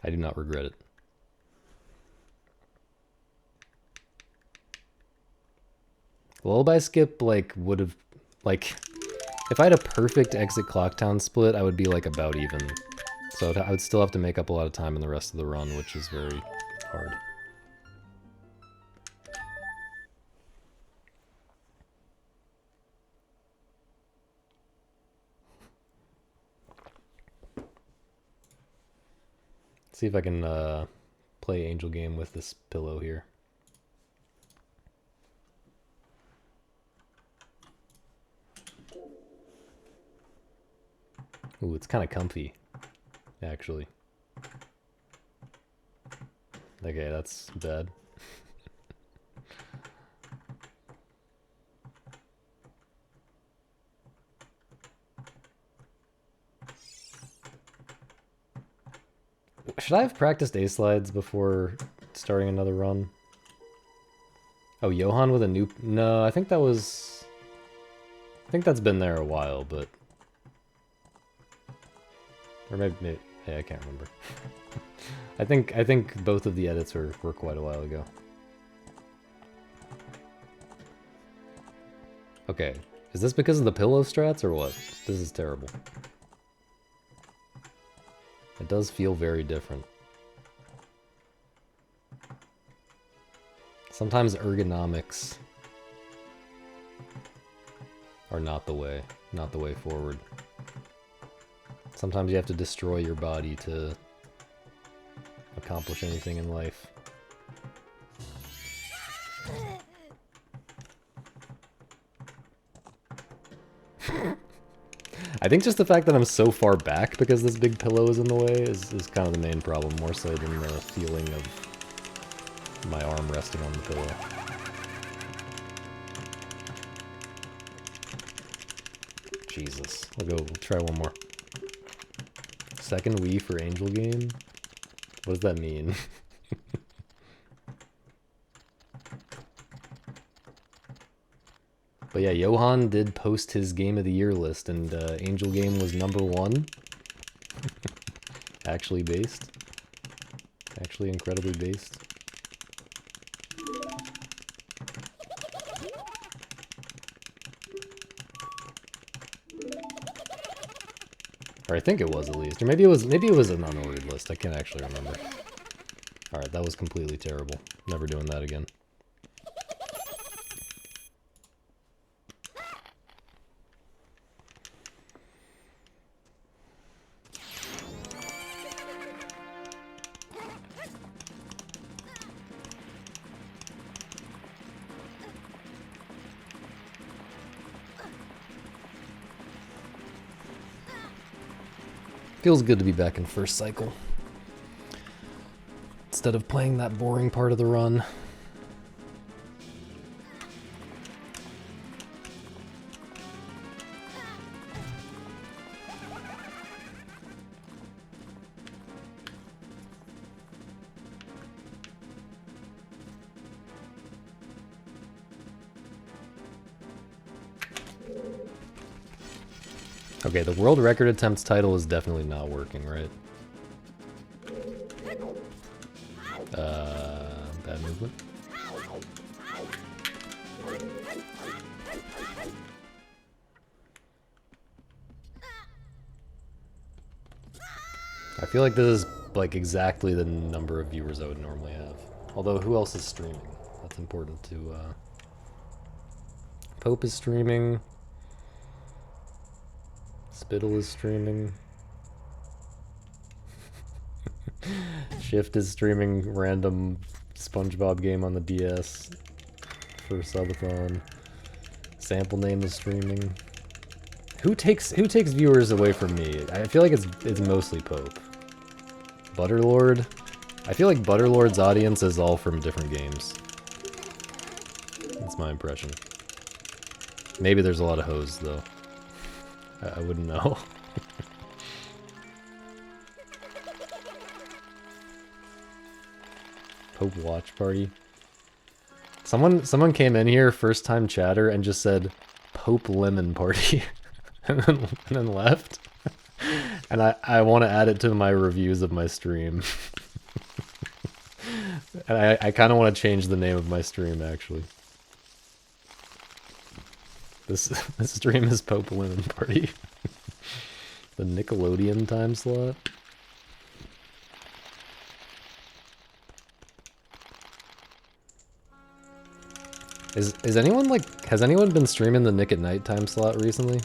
I do not regret it. Lullaby skip, like, would have, like, if I had a perfect exit Clocktown split, I would be, like, about even. So I would still have to make up a lot of time in the rest of the run, which is very hard. See if I can play Angel Game with this pillow here. Ooh, it's kind of comfy, actually. Okay, that's bad. Should I have practiced A-slides before starting another run? Oh, Johan with a new... No, I think that was... I think that's been there a while, but... Or maybe hey, I can't remember. I think both of the edits were quite a while ago. Okay, is this because of the pillow strats or what? This is terrible. It does feel very different. Sometimes ergonomics are not the way forward. Sometimes you have to destroy your body to accomplish anything in life. I think just the fact that I'm so far back because this big pillow is in the way is kind of the main problem, more so than the feeling of my arm resting on the pillow. Jesus. We'll try one more. Second Wii for Angel Game? What does that mean? But yeah, Johan did post his Game of the Year list, and Angel Game was #1. Actually based. Actually incredibly based. Or I think it was, at least. Or maybe it was an unordered list. I can't actually remember. Alright, that was completely terrible. Never doing that again. Feels good to be back in first cycle. Instead of playing that boring part of the run. Okay, the world record attempts title is definitely not working, right? Bad movement. I feel like this is like exactly the number of viewers I would normally have. Although, who else is streaming? That's important to, Pope is streaming. Spittle is streaming. Shift is streaming random SpongeBob game on the DS for subathon. Sample Name is streaming. Who takes viewers away from me? I feel like it's mostly Pope. Butterlord? I feel like Butterlord's audience is all from different games. That's my impression. Maybe there's a lot of hoes though. I wouldn't know. Pope Watch Party. Someone came in here, first time chatter, and just said Pope Lemon Party. and then left. And I want to add it to my reviews of my stream. I kind of want to change the name of my stream, actually. This stream is Pope Women Party. The Nickelodeon time slot. Is anyone like, has anyone been streaming the Nick at Night time slot recently?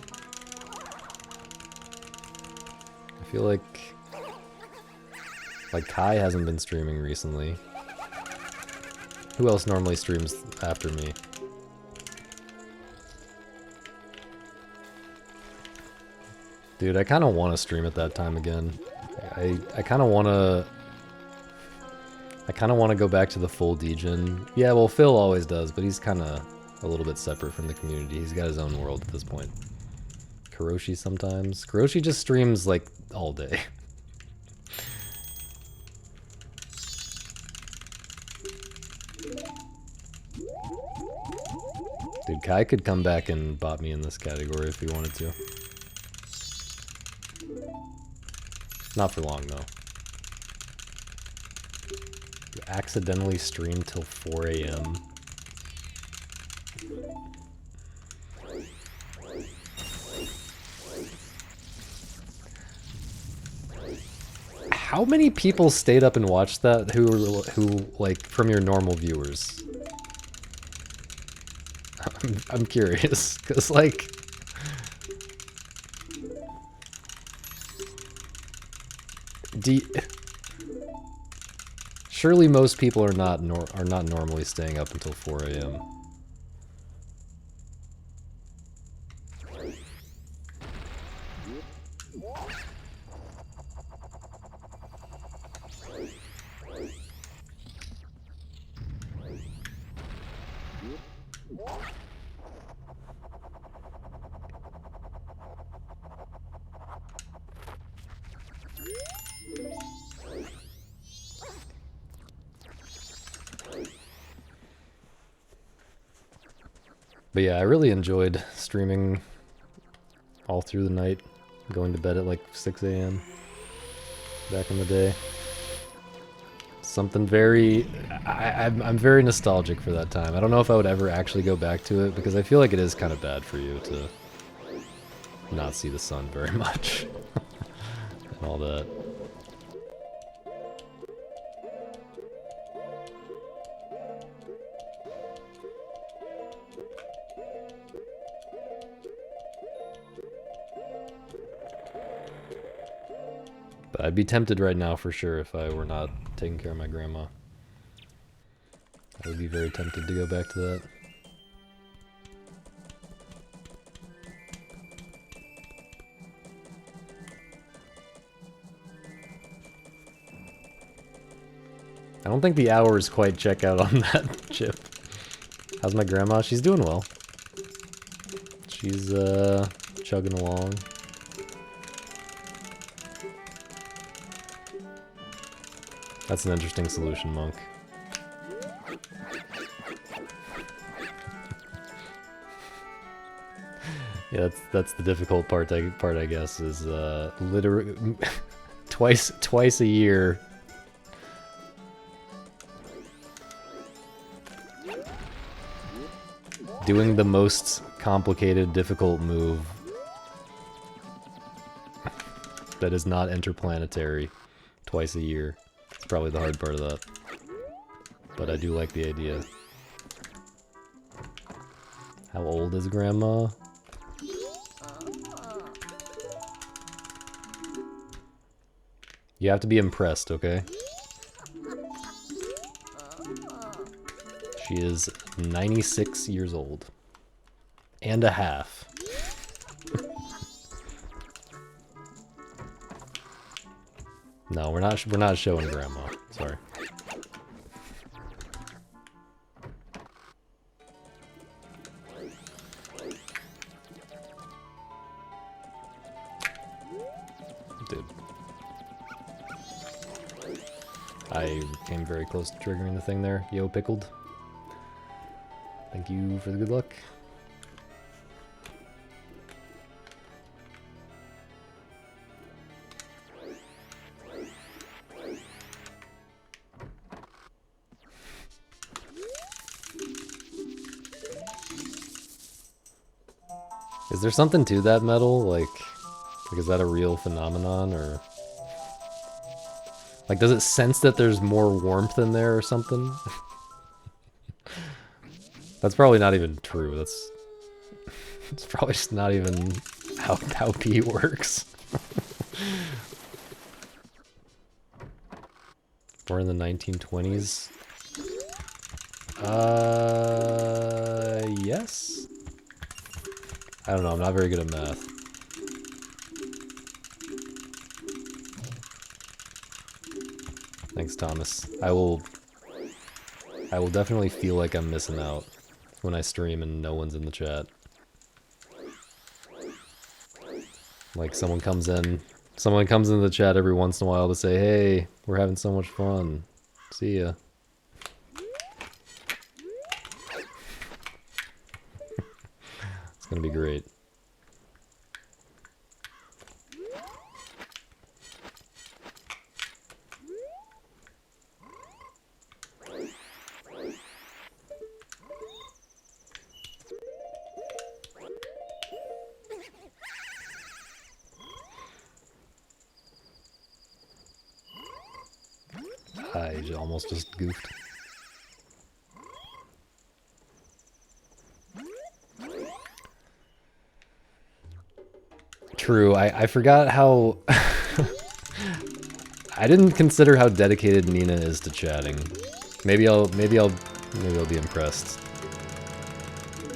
I feel like Kai hasn't been streaming recently. Who else normally streams after me? Dude, I kind of want to stream at that time again. I kind of want to... I kind of want to go back to the full Degen. Yeah, well, Phil always does, but he's kind of a little bit separate from the community. He's got his own world at this point. Kuroshi sometimes. Kuroshi just streams, like, all day. Dude, Kai could come back and bot me in this category if he wanted to. Not for long, though. You accidentally stream till 4 a.m. How many people stayed up and watched that who like, from your normal viewers? I'm curious, because, like... Surely most people are not normally staying up until 4 a.m. But yeah, I really enjoyed streaming all through the night, going to bed at like 6 a.m. back in the day. Something very... I'm very nostalgic for that time. I don't know if I would ever actually go back to it, because I feel like it is kind of bad for you to not see the sun very much. And all that. But I'd be tempted right now for sure if I were not taking care of my grandma. I would be very tempted to go back to that. I don't think the hours quite check out on that chip. How's my grandma? She's doing well. She's chugging along. That's an interesting solution, Monk. Yeah, that's the difficult part. I guess is literally twice a year. Doing the most complicated, difficult move that is not interplanetary twice a year. It's probably the hard part of that. But I do like the idea. How old is Grandma? You have to be impressed, okay? She is 96 years old. And a half. No, we're not showing Grandma. Sorry. Dude. I came very close to triggering the thing there. Yo, Pickled. Thank you for the good luck. Is there something to that metal? Like, is that a real phenomenon, or... Like, does it sense that there's more warmth in there or something? That's probably not even true. It's probably just not even how P works. Born in the 1920s. Yes? I don't know, I'm not very good at math. Thanks, Thomas. I will definitely feel like I'm missing out when I stream and no one's in the chat. Like someone comes into the chat every once in a while to say, hey, we're having so much fun. See ya. It's gonna be great. I almost just goofed. True, I forgot how... I didn't consider how dedicated Nina is to chatting. Maybe I'll be impressed.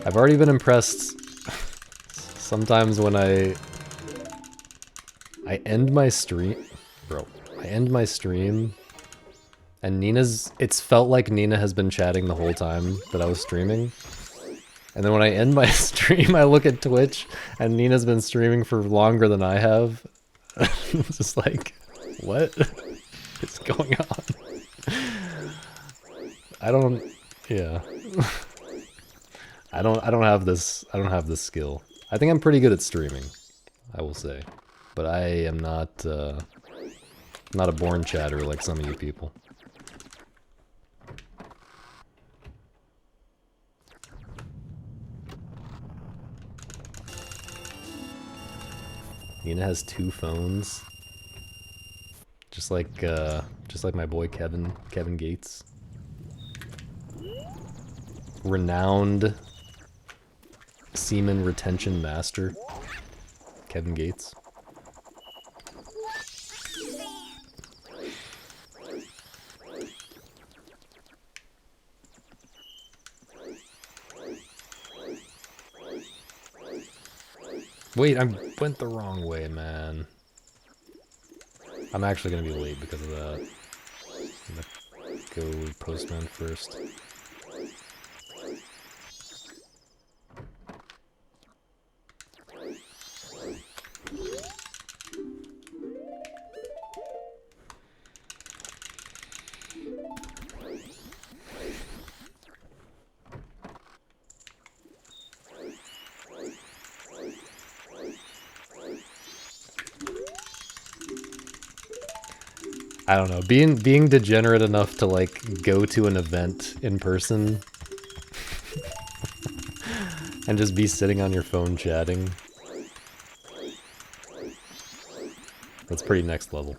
I've already been impressed sometimes when I end my stream... Bro, I end my stream... And it's felt like Nina has been chatting the whole time that I was streaming. And then when I end my stream, I look at Twitch, and Nina's been streaming for longer than I have. It's just like, what is going on? Yeah. I don't have this skill. I think I'm pretty good at streaming, I will say. But I am not a born chatter like some of you people. Nina has 2 phones. Just like my boy Kevin Gates. Renowned semen retention master, Kevin Gates. Wait, I went the wrong way, man. I'm actually gonna be late because of that. I'm gonna go postman first. I don't know, being degenerate enough to like go to an event in person and just be sitting on your phone chatting. That's pretty next level.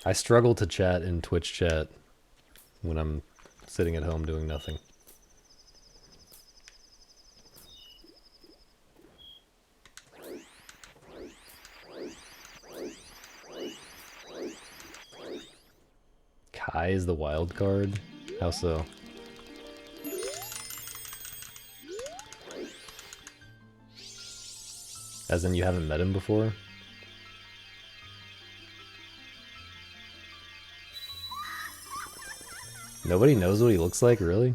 I struggle to chat in Twitch chat when I'm sitting at home doing nothing. Kai is the wild card? How so? As in you haven't met him before? Nobody knows what he looks like, really?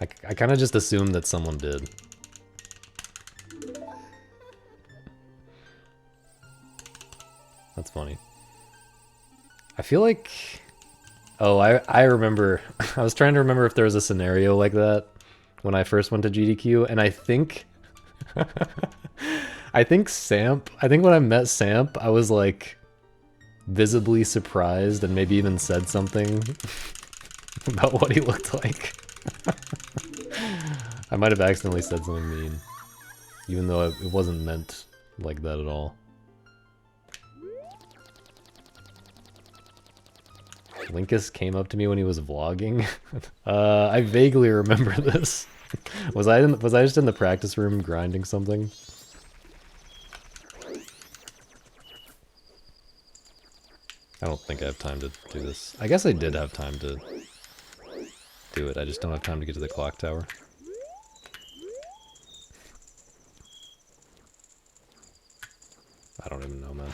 I kind of just assumed that someone did. That's funny. I feel like... Oh, I remember... I was trying to remember if there was a scenario like that when I first went to GDQ, and I think... I think when I met Samp, I was like... visibly surprised and maybe even said something. about what he looked like. I might have accidentally said something mean, even though it wasn't meant like that at all. Linkus came up to me when he was vlogging. I vaguely remember this. Was I just in the practice room grinding something? I don't think I have time to do this. I guess I did have time to do it. I just don't have time to get to the clock tower. I don't even know, man.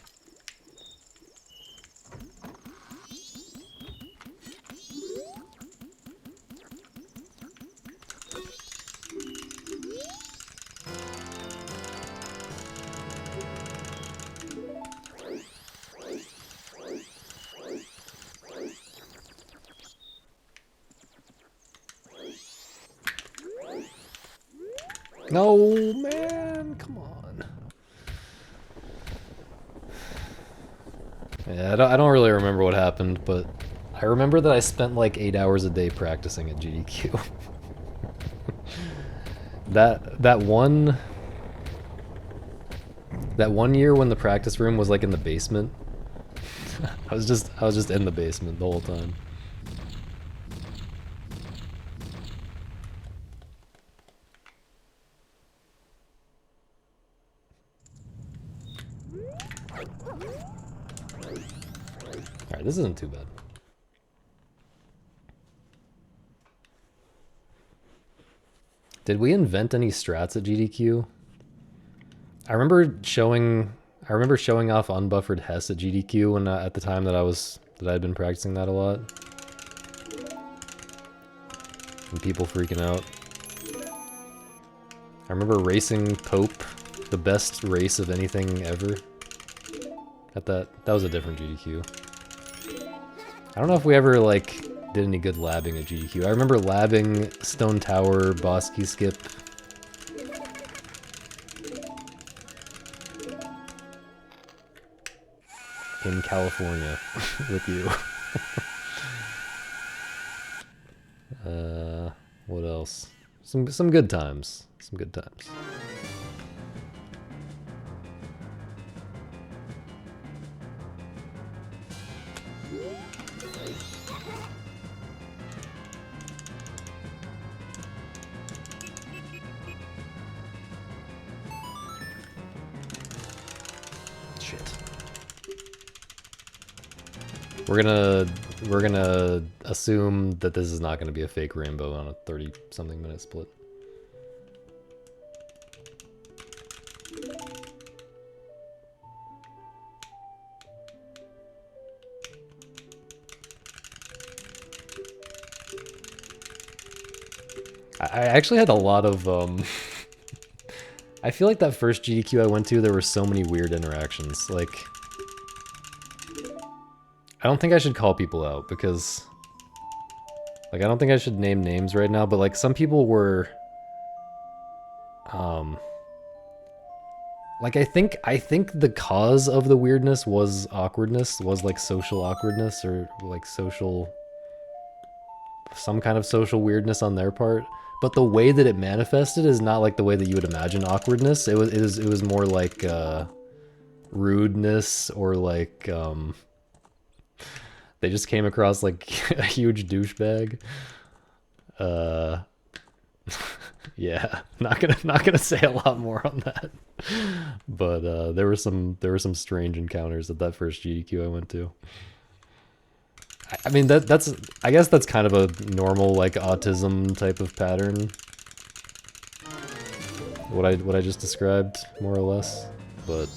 No, man, come on. Yeah, I don't really remember what happened, but I remember that I spent like 8 hours a day practicing at GDQ. that one year when the practice room was like in the basement, I was just in the basement the whole time. Alright, this isn't too bad. Did we invent any strats at GDQ? I remember showing off unbuffered Hess at GDQ when at the time that I had been practicing that a lot. And people freaking out. I remember racing Pope, the best race of anything ever. That was a different GDQ. I don't know if we ever like did any good labbing at GDQ. I remember labbing Stone Tower, Bosky Skip. In California with you. What else? Some good times. Some good times. We're gonna assume that this is not gonna be a fake rainbow on a 30-something minute split. I actually had a lot of I feel like that first GDQ I went to, there were so many weird interactions. Like, I don't think I should call people out because, like, I don't think I should name names right now, but like some people were, like I think the cause of the weirdness was awkwardness, was like social awkwardness or like some kind of social weirdness on their part. But the way that it manifested is not like the way that you would imagine awkwardness. It was more like rudeness or like they just came across like a huge douchebag. Yeah, not gonna say a lot more on that. But there were some strange encounters at that first GDQ I went to. I mean I guess that's kind of a normal like autism type of pattern. What I just described, more or less, but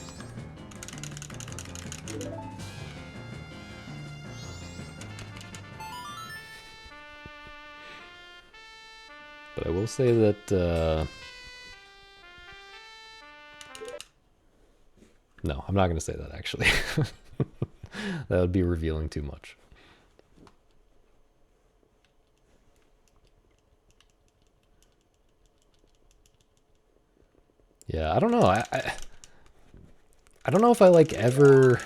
I will say that no, I'm not going to say that actually. That would be revealing too much. Yeah, I don't know. I don't know if I like ever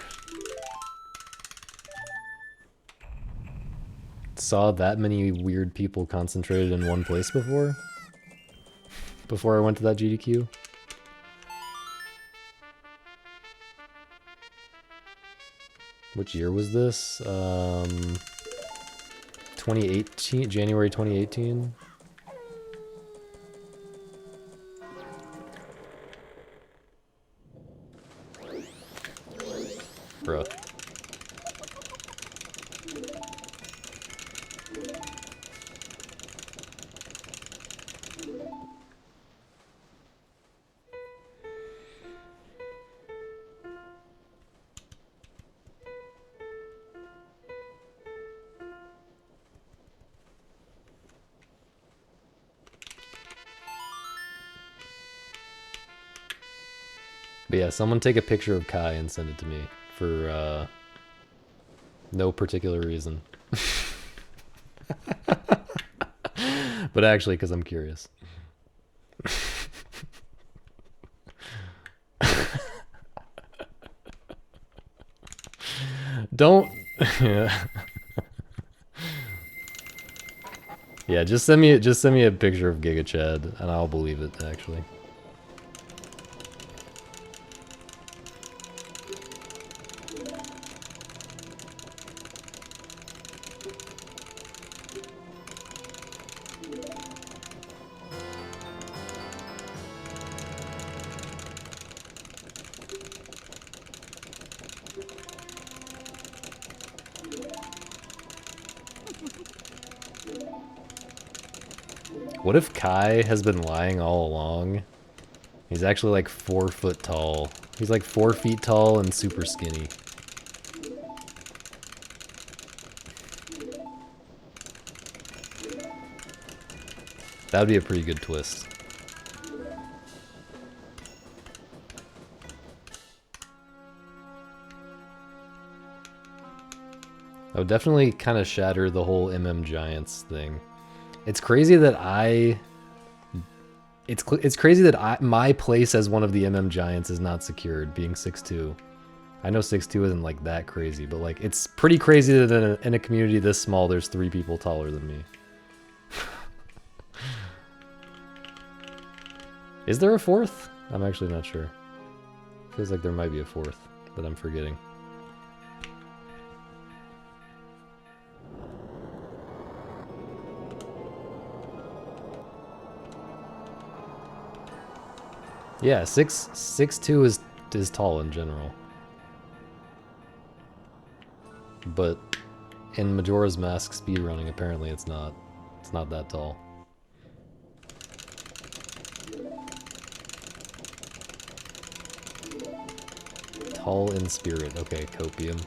saw that many weird people concentrated in one place before. Before I went to that GDQ. Which year was this? 2018, January 2018. Bruh. But yeah, someone take a picture of Kai and send it to me for no particular reason. But actually, because I'm curious. Don't. Yeah. Yeah, just send me a picture of Giga Chad and I'll believe it actually. What if Kai has been lying all along? He's actually like 4 foot tall. He's like 4 feet tall and super skinny. That would be a pretty good twist. That would definitely kind of shatter the whole MM Giants thing. It's crazy that it's crazy that my place as one of the MM Giants is not secured, being 6'2". I know 6'2" isn't like that crazy, but like it's pretty crazy that in a community this small, there's 3 people taller than me. Is there a 4th? I'm actually not sure. Feels like there might be a 4th that I'm forgetting. Yeah, 6'2" is tall in general. But in Majora's Mask speedrunning, apparently it's not that tall. Tall in spirit. Okay, copium.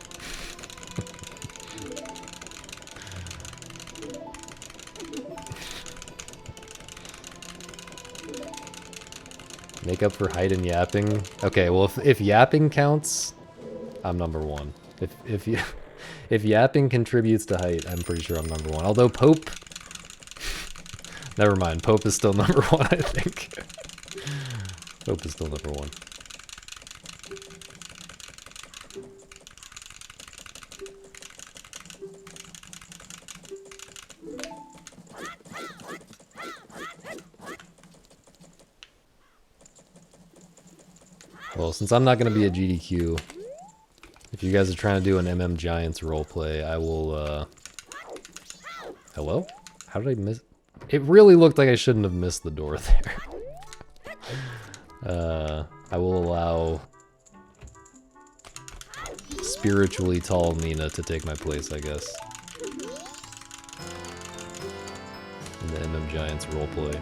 Make up for height and yapping. Okay, well if yapping counts, I'm number 1. If yapping contributes to height, I'm pretty sure I'm number 1. Although Pope, never mind. Pope is still number 1, I think. Pope is still number 1. Well, since I'm not going to be a GDQ, if you guys are trying to do an MM Giants roleplay, I will, Hello? How did I miss? It really looked like I shouldn't have missed the door there. I will allow spiritually tall Nina to take my place, I guess. In the MM Giants roleplay.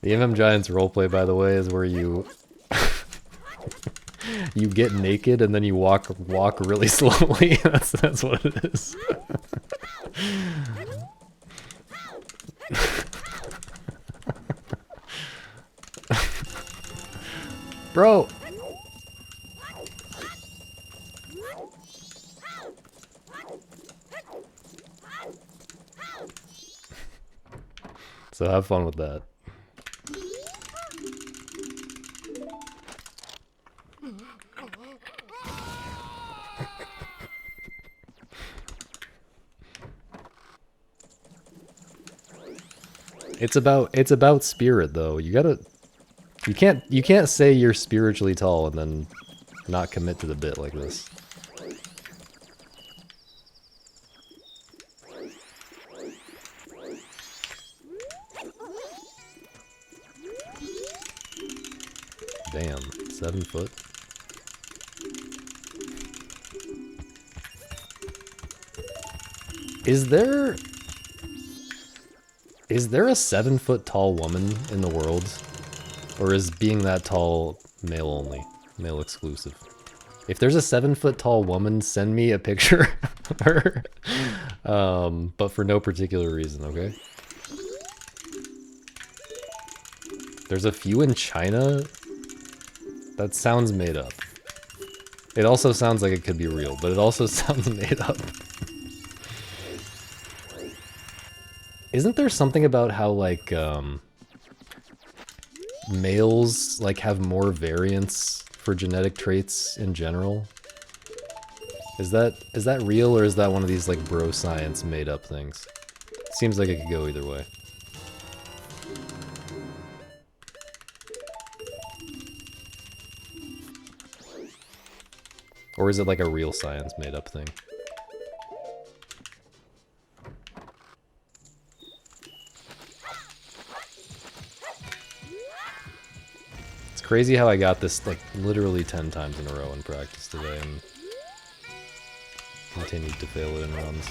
The MM Giants roleplay, by the way, is where you you get naked and then you walk really slowly. That's what it is. Bro. So have fun with that. It's about spirit though. You can't say you're spiritually tall and then not commit to the bit like this. Damn, 7 foot. Is there a 7 foot tall woman in the world? Or is being that tall male only? Male exclusive? If there's a 7 foot tall woman, send me a picture of her. But for no particular reason, okay? There's a few in China? That sounds made up. It also sounds like it could be real, but it also sounds made up. Isn't there something about how, like, males, like, have more variance for genetic traits in general? Is that real, or is that one of these, like, bro science made up things? Seems like it could go either way. Or is it like a real science made up thing? It's crazy how I got this like literally 10 times in a row in practice today and continued to fail it in runs.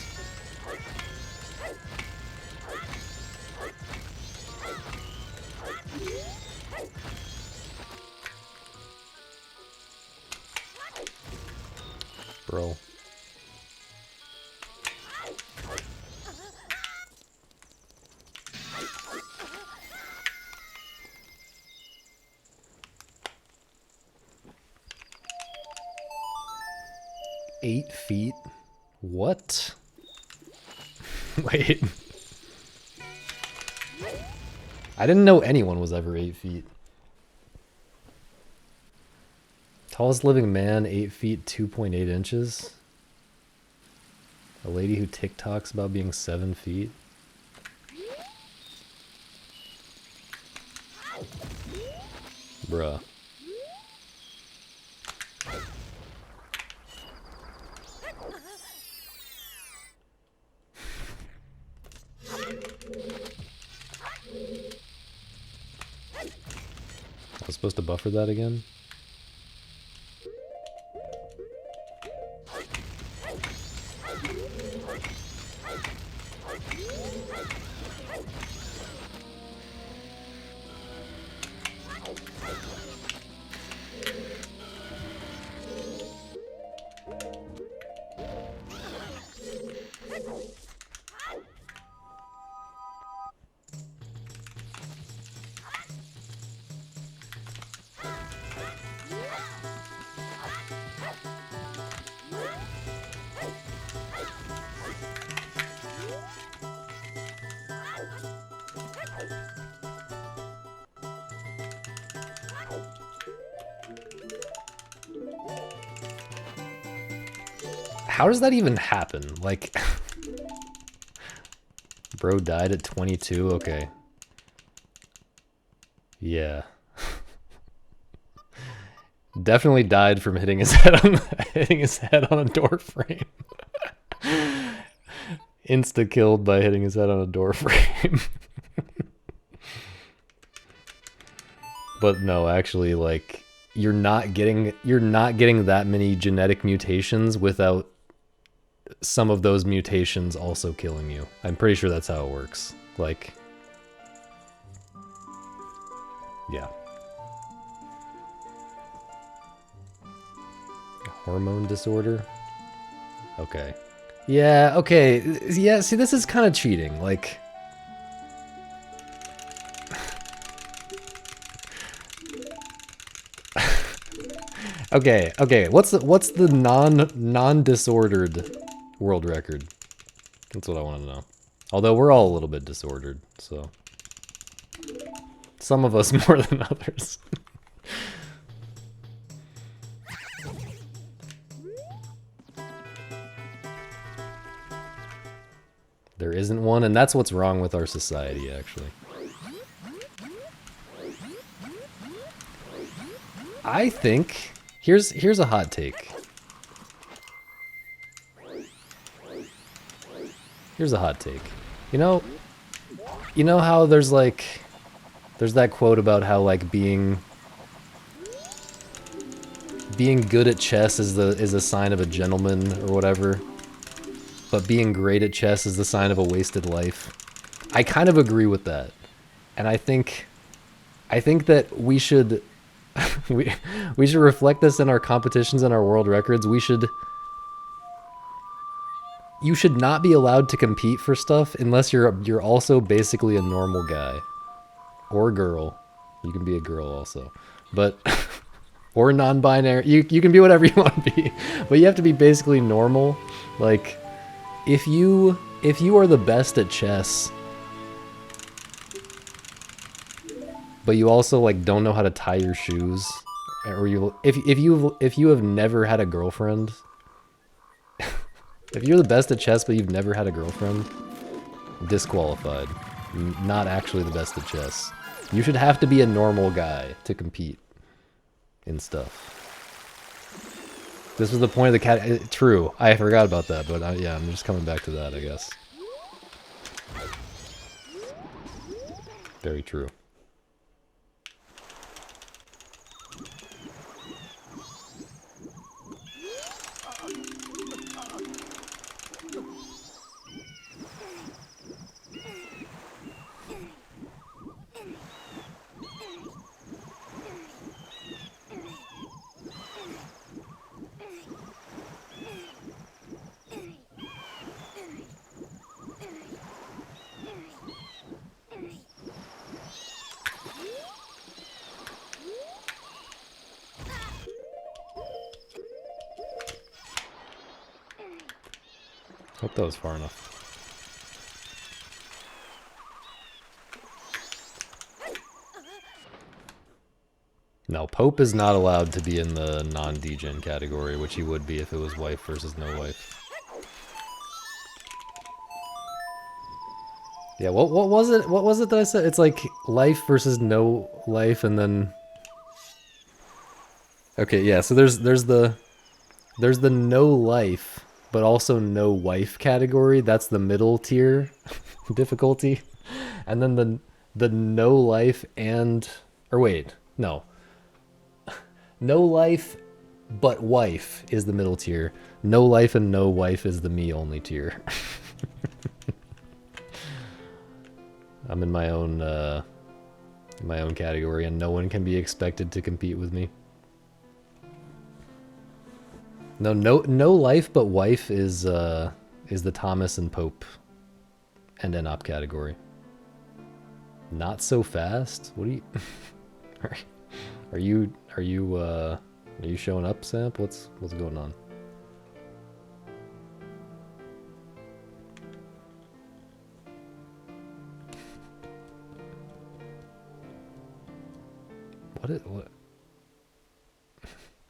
Bro. Eight feet? What? Wait. I didn't know anyone was ever 8 feet. Tallest living man, 8 feet, 2.8 inches. A lady who TikToks about being 7 feet. Bruh. I was supposed to buffer that again? How does that even happen? Like, bro died at 22? Okay. Yeah. Definitely died from hitting his head on a door frame. Insta killed by hitting his head on a door frame. But no, actually, like, you're not getting that many genetic mutations without some of those mutations also killing you. I'm pretty sure that's how it works. Like, yeah. Hormone disorder? Okay. Yeah, okay. Yeah, see, this is kind of cheating. Like, okay. What's the non-disordered world record? That's what I want to know. Although we're all a little bit disordered, so Some of us more than others. There isn't one, and that's what's wrong with our society, actually. I think here's a hot take. Here's a hot take. You know how there's that quote about how like being good at chess is a sign of a gentleman or whatever, but being great at chess is the sign of a wasted life. I kind of agree with that, and I think that we should we should reflect this in our competitions and our world records. You should not be allowed to compete for stuff unless you're also basically a normal guy or girl. You can be a girl also, but or non-binary. You can be whatever you want to be, but you have to be basically normal. Like if you are the best at chess, but you also like don't know how to tie your shoes, or if you have never had a girlfriend. If you're the best at chess but you've never had a girlfriend, disqualified. Not actually the best at chess. You should have to be a normal guy to compete in stuff. This was the point of the cat. True, I forgot about that, but yeah, I'm just coming back to that, I guess. Very true. Hope that was far enough. No, Pope is not allowed to be in the non-degen category, which he would be if it was wife versus no wife. Yeah, what was it? What was it that I said? It's like life versus no life, and then... Okay, yeah, so there's the no life, but also no wife category. That's the middle tier difficulty. And then the no life and... Or wait, no. No life but wife is the middle tier. No life and no wife is the me only tier. I'm in my own category, and no one can be expected to compete with me. No life but wife is the Thomas and Pope and NOP category. Not so fast. What are you? Are you showing up, Samp? What's going on? What?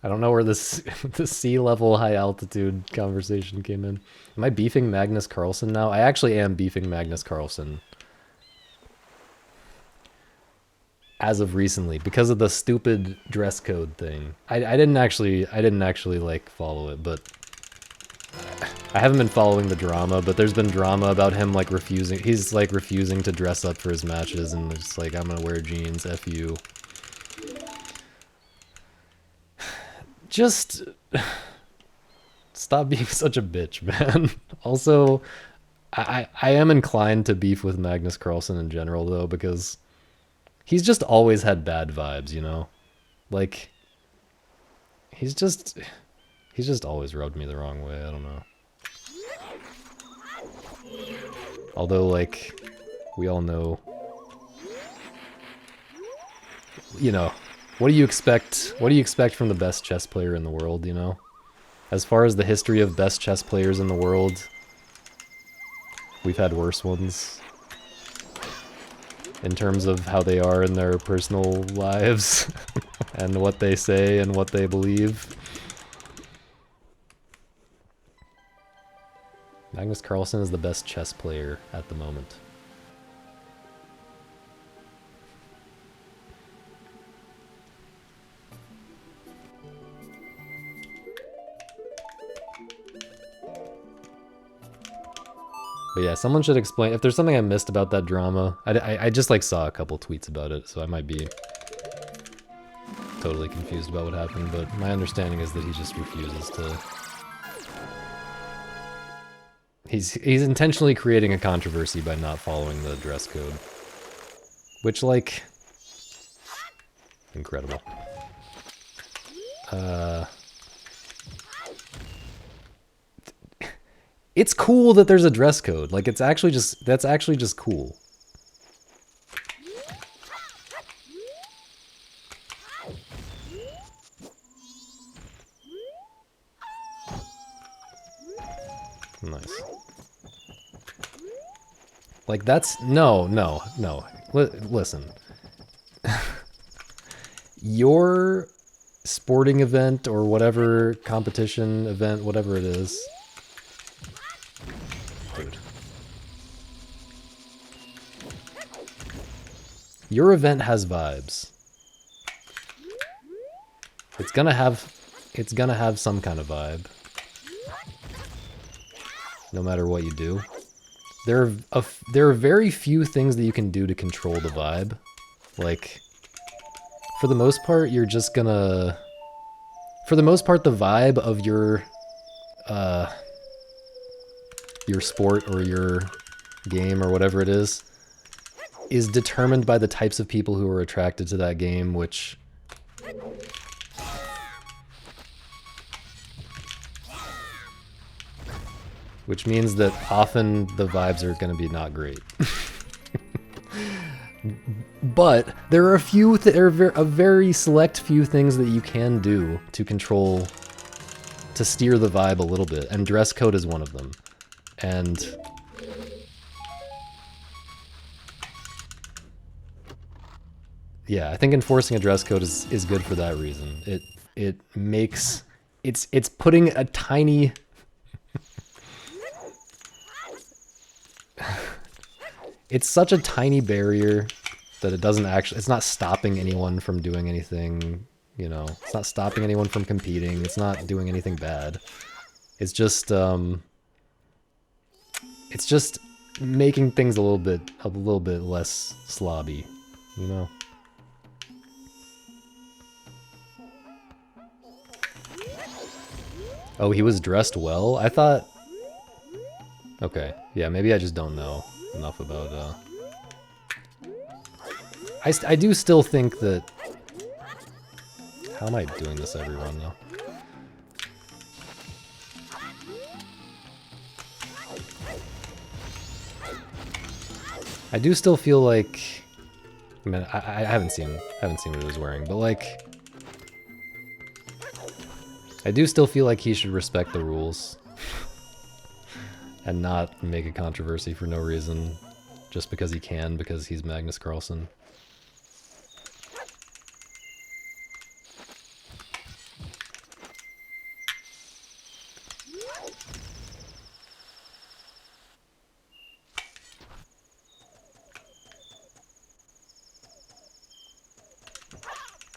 I don't know where this the sea level high altitude conversation came in. Am I beefing Magnus Carlsen now? I actually am beefing Magnus Carlsen. As of recently, because of the stupid dress code thing. I didn't actually like follow it, but I haven't been following the drama, but there's been drama about him like refusing. He's like refusing to dress up for his matches, and it's like, I'm gonna wear jeans, F you. Just stop being such a bitch, man. Also, I am inclined to beef with Magnus Carlsen in general, though, because he's just always had bad vibes, you know? Like, he's just always rubbed me the wrong way, I don't know. Although, like, we all know, you know, what do you expect from the best chess player in the world, you know? As far as the history of best chess players in the world, we've had worse ones. in terms of how they are in their personal lives and what they say and what they believe. Magnus Carlsen is the best chess player at the moment. But yeah, someone should explain, if there's something I missed about that drama. I just like saw a couple tweets about it, so I might be totally confused about what happened, but my understanding is that he just refuses to... He's intentionally creating a controversy by not following the dress code. Which, like... Incredible. It's cool that there's a dress code. Like, it's actually just... That's actually just cool. Nice. Like, that's... No. Listen. Your sporting event or whatever competition event, whatever it is... Dude. Your event has vibes. It's gonna have some kind of vibe. No matter what you do. There are very few things that you can do to control the vibe. Like, for the most part, you're just gonna... For the most part, the vibe of your sport or your game or whatever it is determined by the types of people who are attracted to that game, which... Which means that often the vibes are going to be not great. But there are a very select few things that you can do to control, to steer the vibe a little bit, and dress code is one of them. And yeah, I think enforcing a dress code is good for that reason. It makes it's putting a tiny it's such a tiny barrier that it doesn't actually, it's not stopping anyone from doing anything, you know, it's not stopping anyone from competing, it's not doing anything bad. It's just making things a little bit less slobby, you know? Oh, he was dressed well? I thought... Okay, yeah, maybe I just don't know enough about, I do still think that... How am I doing this every run, though? I do still feel like... I mean, I haven't seen what he was wearing, but like... I do still feel like he should respect the rules. And not make a controversy for no reason. Just because he can, because he's Magnus Carlsen.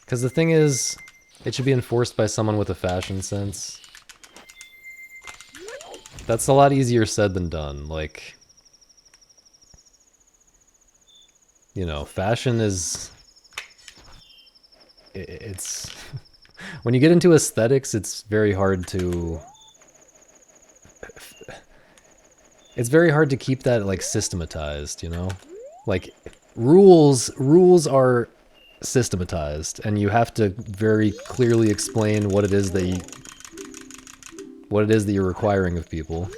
Because the thing is, it should be enforced by someone with a fashion sense. That's a lot easier said than done, like... You know, fashion is... It's... When you get into aesthetics, it's very hard to... It's very hard to keep that, like, systematized, you know? Like, rules are systematized, and you have to very clearly explain what it is that you're requiring of people,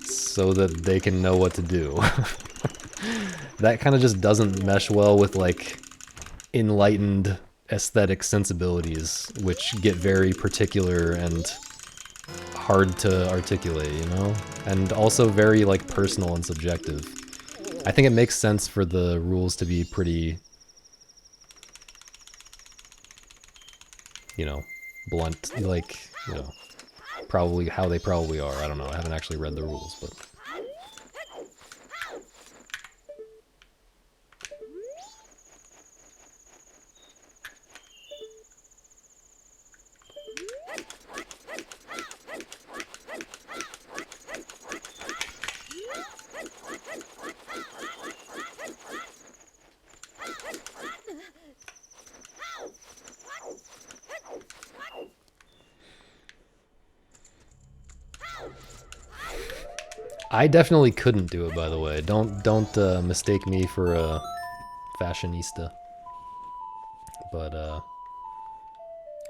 so that they can know what to do. That kind of just doesn't mesh well with, like, enlightened aesthetic sensibilities, which get very particular and hard to articulate, you know? And also very, like, personal and subjective. I think it makes sense for the rules to be pretty, you know, blunt, like, you know, probably how they probably are. I don't know. I haven't actually read the rules, but... I definitely couldn't do it, by the way. Don't mistake me for a fashionista. But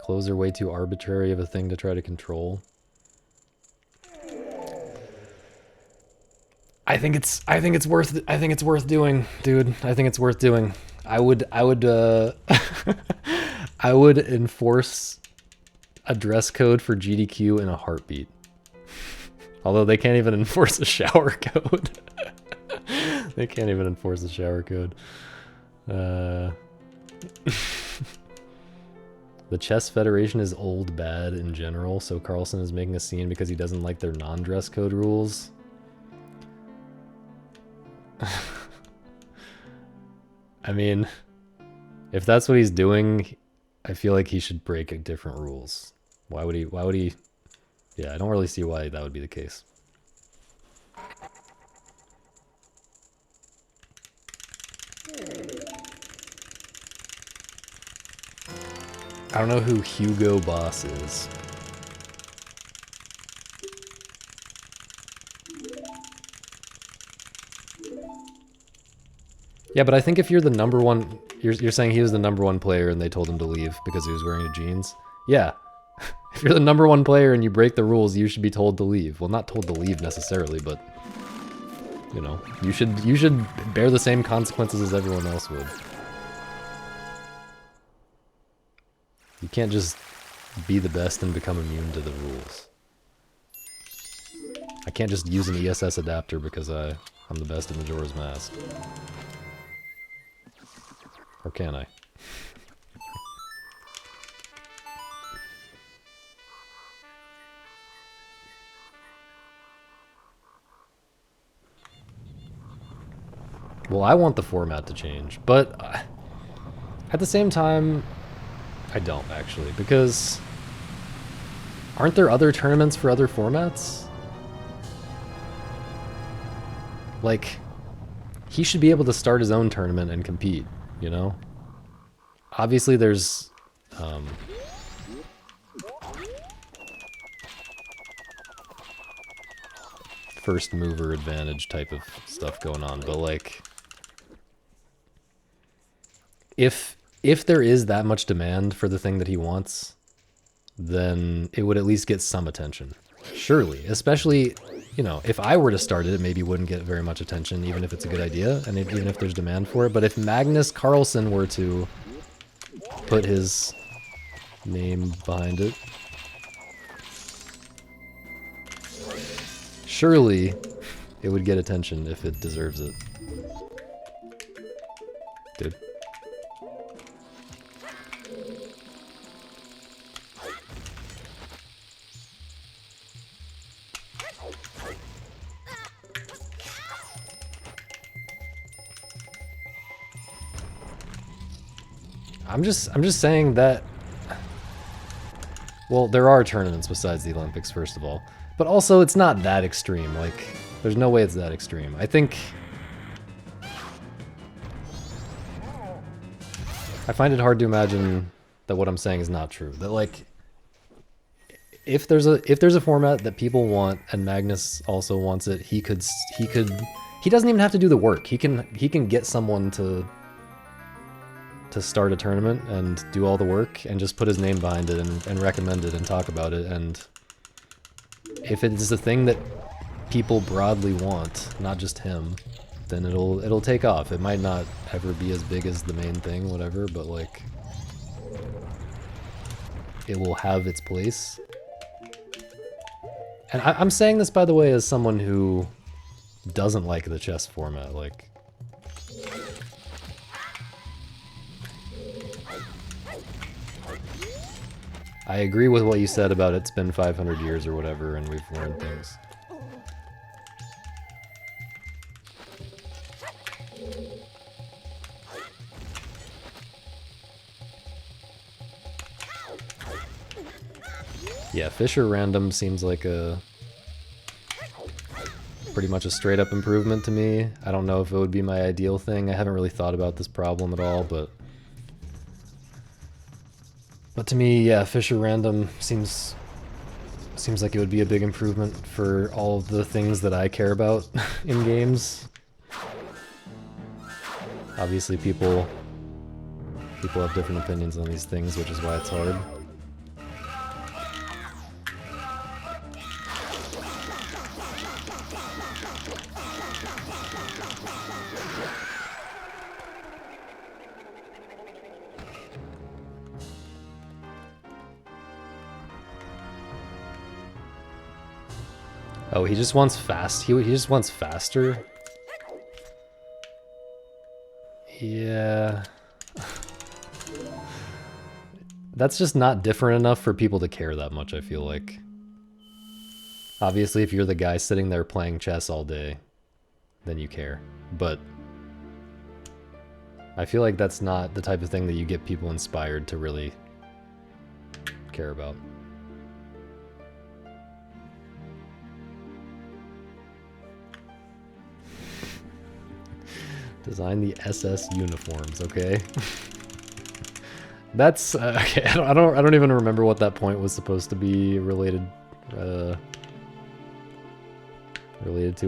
clothes are way too arbitrary of a thing to try to control. I think it's worth doing, dude. I think it's worth doing. I would I would enforce a dress code for GDQ in a heartbeat. Although they can't even enforce a shower code. They can't even enforce a shower code. The Chess Federation is old bad in general, so Carlson is making a scene because he doesn't like their non-dress code rules. I mean, if that's what he's doing, I feel like he should break different rules. Why would he? Yeah, I don't really see why that would be the case. I don't know who Hugo Boss is. Yeah, but I think if you're the number one, you're saying he was the number one player and they told him to leave because he was wearing jeans. Yeah. If you're the number one player and you break the rules, you should be told to leave. Well, not told to leave necessarily, but you know, you should bear the same consequences as everyone else would. You can't just be the best and become immune to the rules. I can't just use an ESS adapter because I'm the best at Majora's Mask. Or can I? Well, I want the format to change, but at the same time, I don't actually, because aren't there other tournaments for other formats? Like, he should be able to start his own tournament and compete, you know? Obviously there's first mover advantage type of stuff going on, but like, if there is that much demand for the thing that he wants, then it would at least get some attention. Surely, especially, you know, if I were to start it, it maybe wouldn't get very much attention, even if it's a good idea, and even if there's demand for it. But if Magnus Carlsen were to put his name behind it, surely it would get attention if it deserves it. Dude. I'm just saying that, well, there are tournaments besides the Olympics, first of all, but also it's not that extreme. Like, there's no way it's that extreme. I find it hard to imagine that what I'm saying is not true. That, like, if there's a format that people want and Magnus also wants it, he doesn't even have to do the work. He can get someone to start a tournament and do all the work and just put his name behind it and recommend it and talk about it. And if it's a thing that people broadly want, not just him, then it'll take off. It might not ever be as big as the main thing, whatever, but like, it will have its place. And I'm saying this, by the way, as someone who doesn't like the chess format. Like, I agree with what you said about it's been 500 years or whatever, and we've learned things. Yeah, Fisher random seems like a pretty much a straight up improvement to me. I don't know if it would be my ideal thing. I haven't really thought about this problem at all, but to me, yeah, Fisher random seems like it would be a big improvement for all of the things that I care about in games. Obviously, people have different opinions on these things, which is why it's hard. Oh, he just wants fast. He just wants faster. Yeah. That's just not different enough for people to care that much, I feel like. Obviously, if you're the guy sitting there playing chess all day, then you care. But I feel like that's not the type of thing that you get people inspired to really care about. Design the SS uniforms, okay? That's okay. I don't even remember what that point was supposed to be related to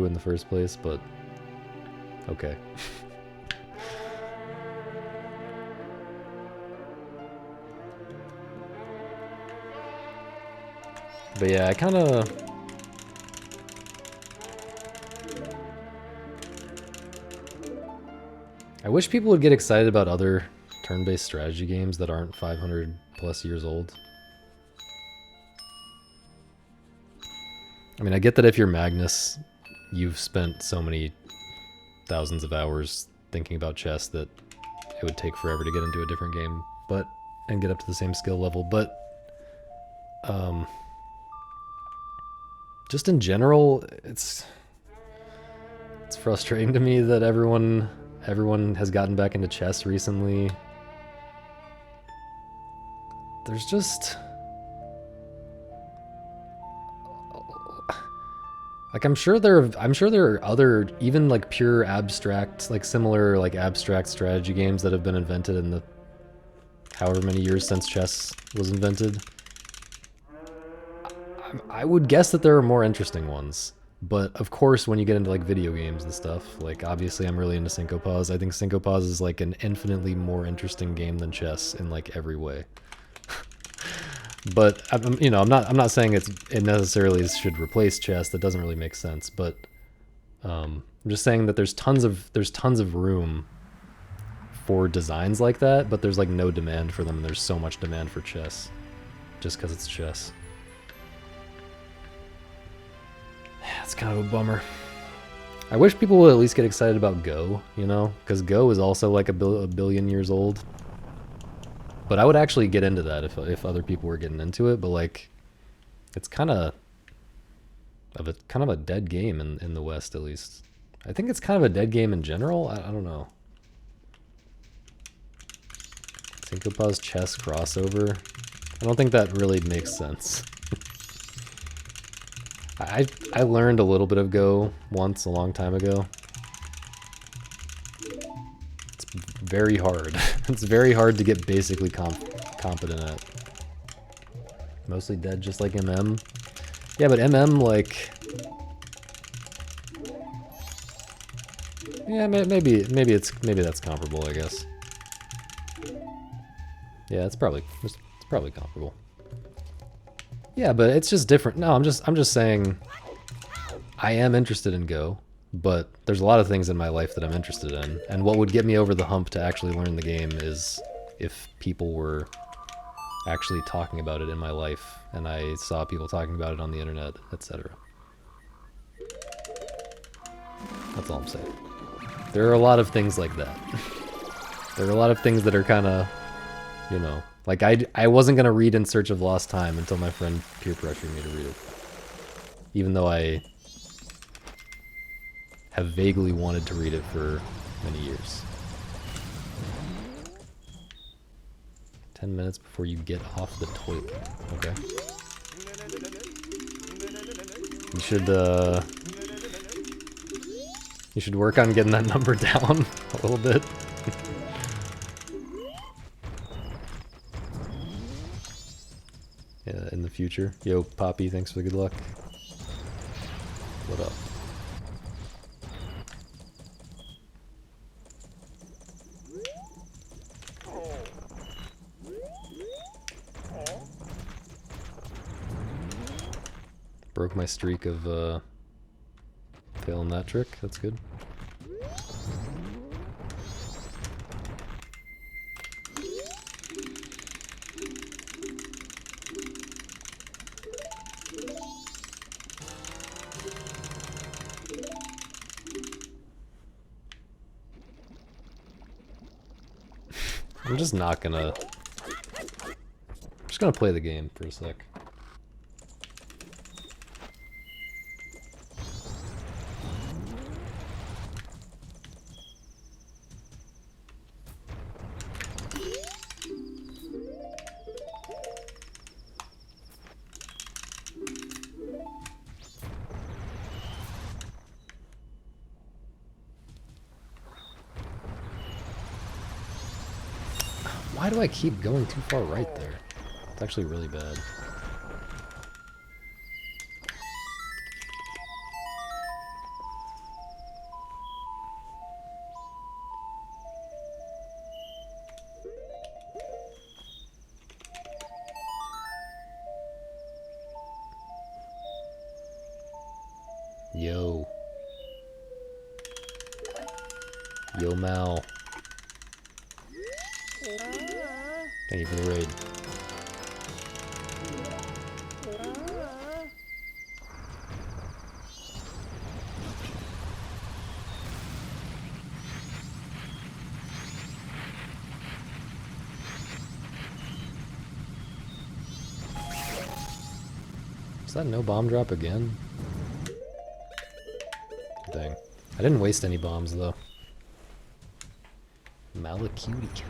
in the first place, but okay. But yeah, I kind of I wish people would get excited about other turn-based strategy games that aren't 500 plus years old. I mean, I get that if you're Magnus, you've spent so many thousands of hours thinking about chess that it would take forever to get into a different game, and get up to the same skill level, but just in general, it's frustrating to me that everyone has gotten back into chess recently. There's just like I'm sure there are other even like pure abstract, like similar like abstract strategy games that have been invented in the however many years since chess was invented. I would guess that there are more interesting ones. But of course, when you get into like video games and stuff, like obviously I'm really into Syncopause. I think Syncopause is like an infinitely more interesting game than chess in like every way. But I'm not saying it necessarily should replace chess. That doesn't really make sense. But I'm just saying that there's tons of room for designs like that, but there's like no demand for them, and there's so much demand for chess, just because it's chess. Yeah, it's kind of a bummer. I wish people would at least get excited about Go, you know? Because Go is also like a billion years old. But I would actually get into that if other people were getting into it, but like, it's kind of a dead game in the West, at least. I think it's kind of a dead game in general. I don't know. Syncopause chess crossover. I don't think that really makes sense. I learned a little bit of Go once a long time ago. It's very hard. It's very hard to get basically competent at. Mostly dead, just like MM. Yeah, but MM like, yeah, maybe that's comparable, I guess. Yeah, it's probably comparable. Yeah, but it's just different. No, I'm just saying I am interested in Go, but there's a lot of things in my life that I'm interested in. And what would get me over the hump to actually learn the game is if people were actually talking about it in my life and I saw people talking about it on the internet, etc. That's all I'm saying. There are a lot of things like that. There are a lot of things that are kind of, you know, like I wasn't gonna read In Search of Lost Time until my friend peer pressured me to read it, even though I have vaguely wanted to read it for many years. 10 minutes before you get off the toilet. Okay. You should work on getting that number down a little bit. Yeah, in the future. Yo, Poppy, thanks for the good luck. What up? Broke my streak of failing that trick. That's good. I'm just not gonna... I'm just gonna play the game for a sec. Why do I keep going too far right there? It's actually really bad. Yo. Yo, Mal. Thank you for the raid. Is that no bomb drop again? Dang. I didn't waste any bombs though. Malacutie.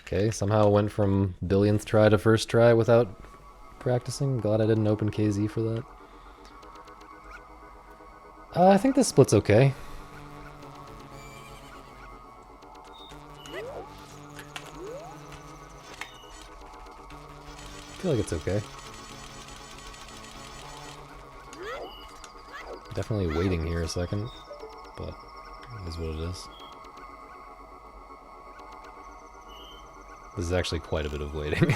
Okay, somehow went from billionth try to first try without practicing. Glad I didn't open KZ for that. I think this split's okay. I feel like it's okay. Definitely waiting here a second, but it is what it is. This is actually quite a bit of waiting.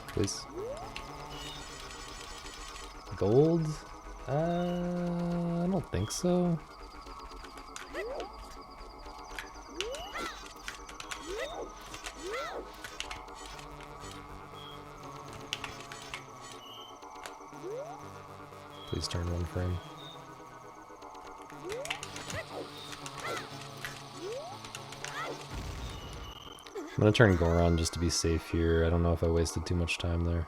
Please. Gold? I don't think so. Please turn one frame. I'm gonna turn Goron just to be safe here. I don't know if I wasted too much time there.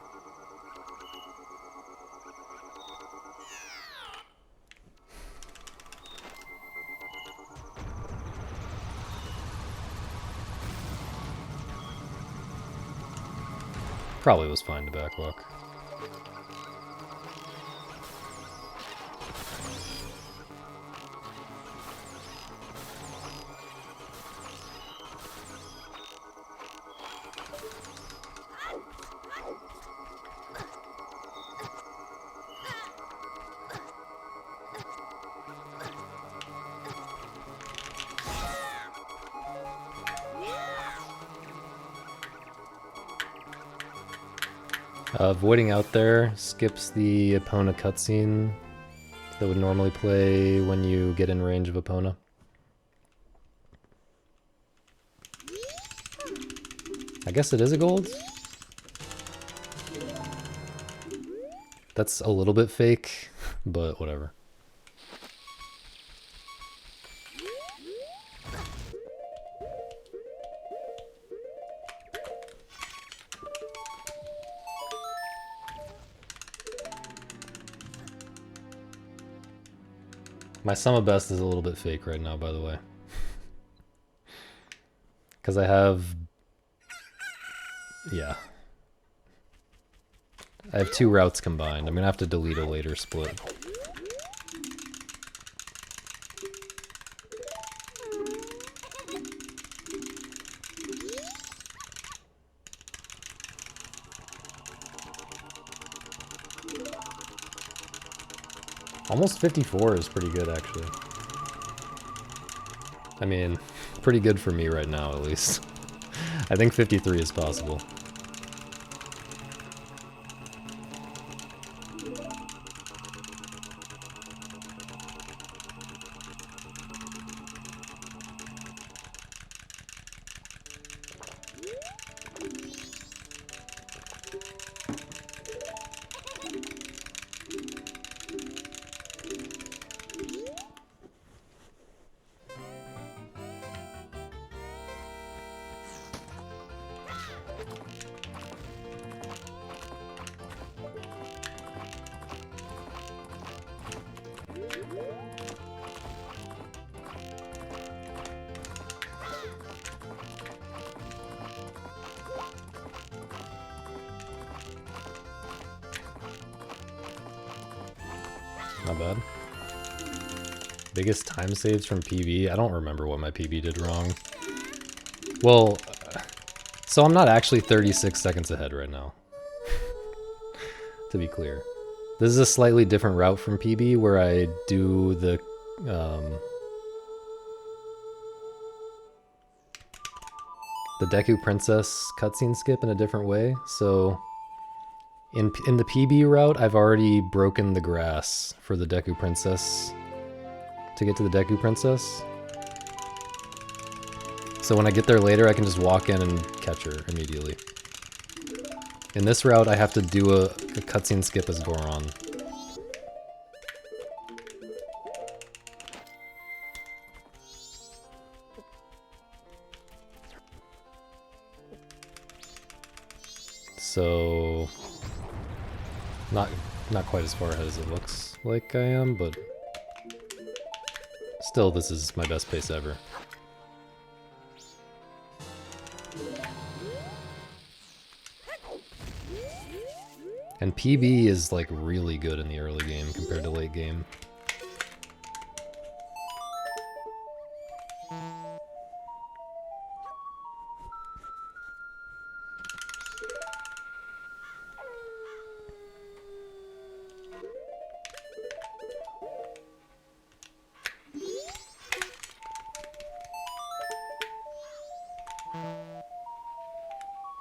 Probably was fine to backwalk. Voiding out there skips the Epona cutscene that would normally play when you get in range of Epona. I guess it is a gold? That's a little bit fake, but whatever. My sum of best is a little bit fake right now, by the way. Because I have... yeah. I have 2 routes combined. I'm gonna have to delete a later split. Almost 54 is pretty good, actually. I mean, pretty good for me right now, at least. I think 53 is possible. Not bad. Biggest time saves from PB? I don't remember what my PB did wrong. Well, so I'm not actually 36 seconds ahead right now. To be clear. This is a slightly different route from PB where I do the Deku Princess cutscene skip in a different way. So in the PB route, I've already broken the grass for the Deku Princess to get to the Deku Princess. So when I get there later, I can just walk in and catch her immediately. In this route, I have to do a cutscene skip as Goron. So not quite as far ahead as it looks like I am, but still, this is my best pace ever. And PB is like really good in the early game compared to late game.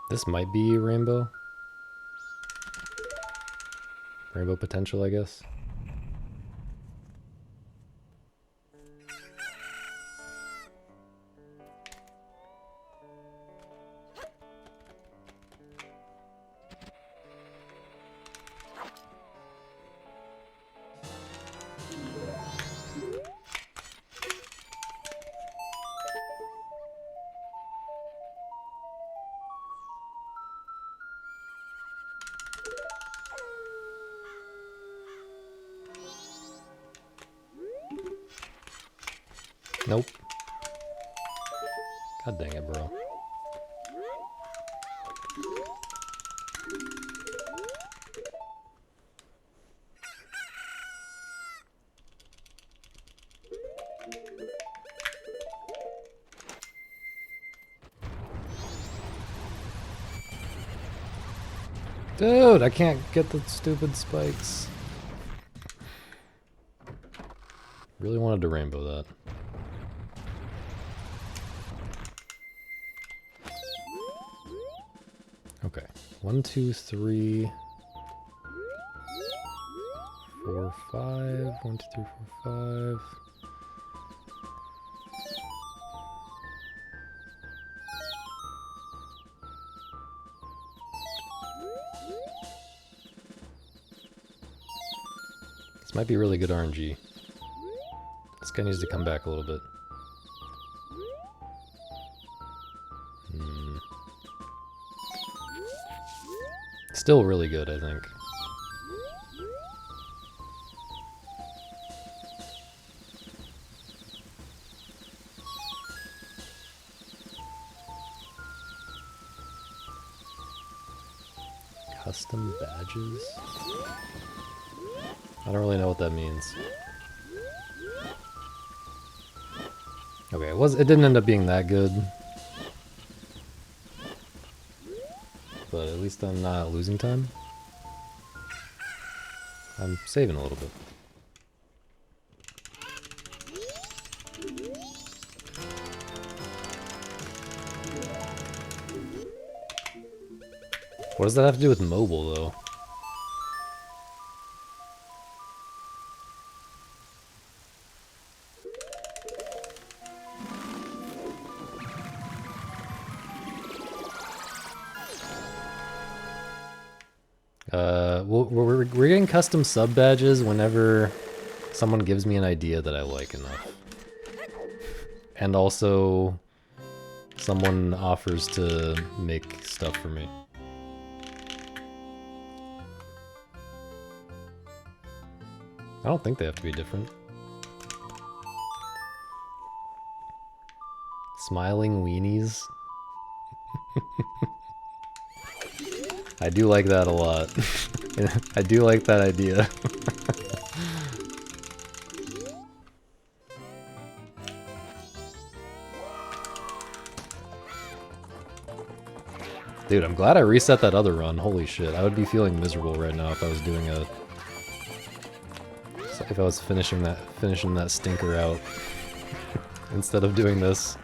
This might be Rainbow. Rainbow potential, I guess. Nope. God dang it, bro. Dude, I can't get the stupid spikes. Really wanted to rainbow that. Okay, 1, 2, 3, 4, 5. 1, 2, 3, 4, 5. This might be really good RNG. This guy needs to come back a little bit. Still really good, I think. Custom badges? I don't really know what that means. Okay, it didn't end up being that good. But at least I'm not losing time. I'm saving a little bit. What does that have to do with mobile, though? We're getting custom sub badges whenever someone gives me an idea that I like enough. And also, someone offers to make stuff for me. I don't think they have to be different. Smiling weenies. I do like that a lot. I do like that idea. Dude, I'm glad I reset that other run. Holy shit, I would be feeling miserable right now if I was doing a... If I was finishing that stinker out instead of doing this.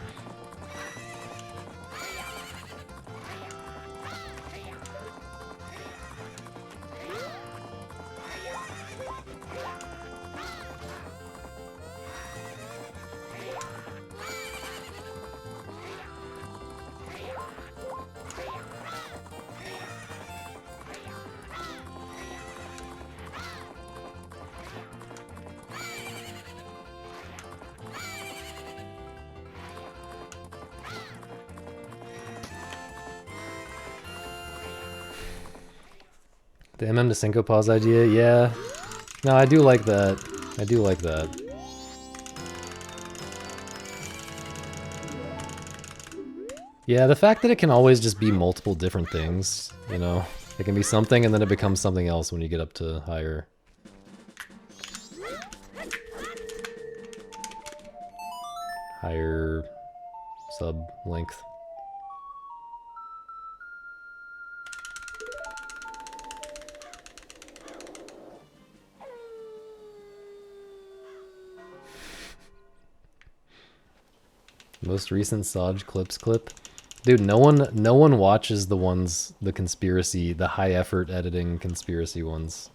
The MM to Synco pause idea, yeah. No, I do like that. I do like that. Yeah, the fact that it can always just be multiple different things, you know? It can be something and then it becomes something else when you get up to higher. Higher sub length. Most recent Saj clips clip. Dude, no one watches the ones, the conspiracy, the high effort editing conspiracy ones.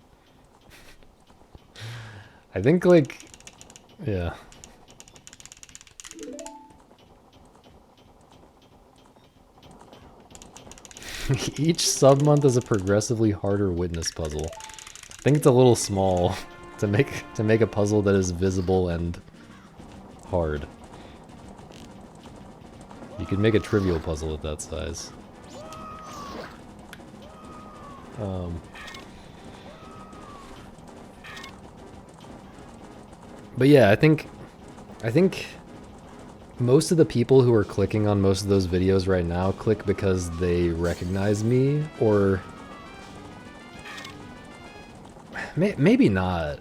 I think like, yeah. Each sub-month is a progressively harder witness puzzle. I think it's a little small to make a puzzle that is visible and hard. You could make a trivial puzzle at that size. But yeah, I think most of the people who are clicking on most of those videos right now click because they recognize me, or maybe not.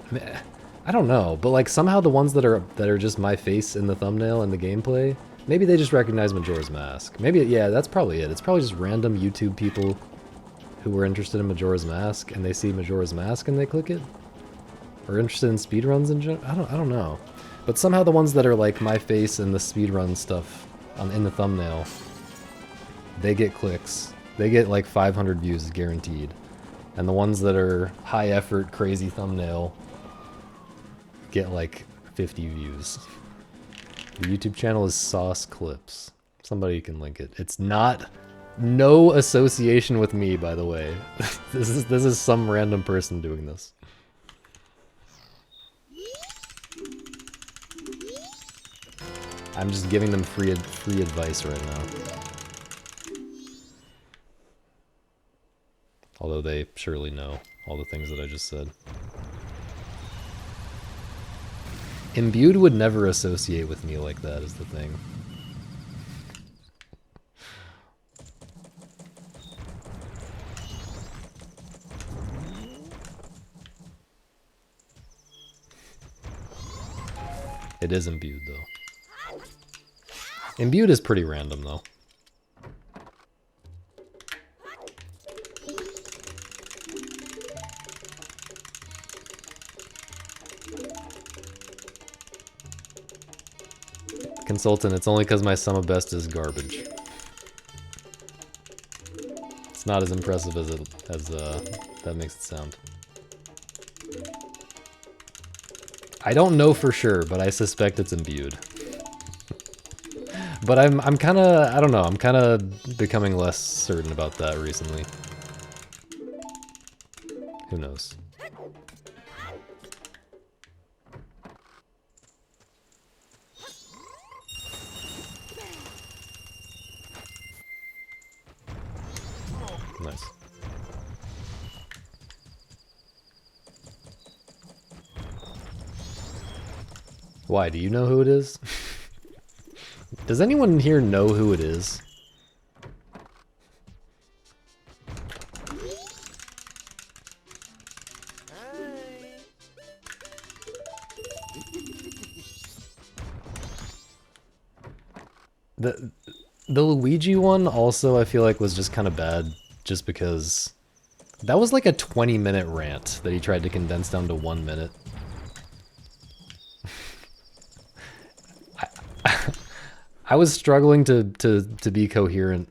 I don't know, but like somehow the ones that are just my face in the thumbnail and the gameplay, maybe they just recognize Majora's Mask. Maybe, yeah, that's probably it. It's probably just random YouTube people who were interested in Majora's Mask and they see Majora's Mask and they click it, or interested in speedruns in general. I don't know. But somehow the ones that are like my face and the speedrun stuff in the thumbnail, they get clicks. They get like 500 views guaranteed. And the ones that are high effort, crazy thumbnail get like 50 views. The YouTube channel is Sauce Clips. Somebody can link it. It's not no association with me, by the way. This is some random person doing this. I'm just giving them free advice right now. Although they surely know all the things that I just said. Imbued would never associate with me like that is the thing. It is imbued though. Imbued is pretty random though. Consultant, it's only because my sum of best is garbage. It's not as impressive as that makes it sound. I don't know for sure, but I suspect it's imbued. But I'm kind of, I don't know, I'm kind of becoming less certain about that recently. Who knows? Nice. Why, do you know who it is? Does anyone here know who it is? The Luigi one also I feel like was just kind of bad just because that was like a 20-minute rant that he tried to condense down to 1 minute. I was struggling to be coherent,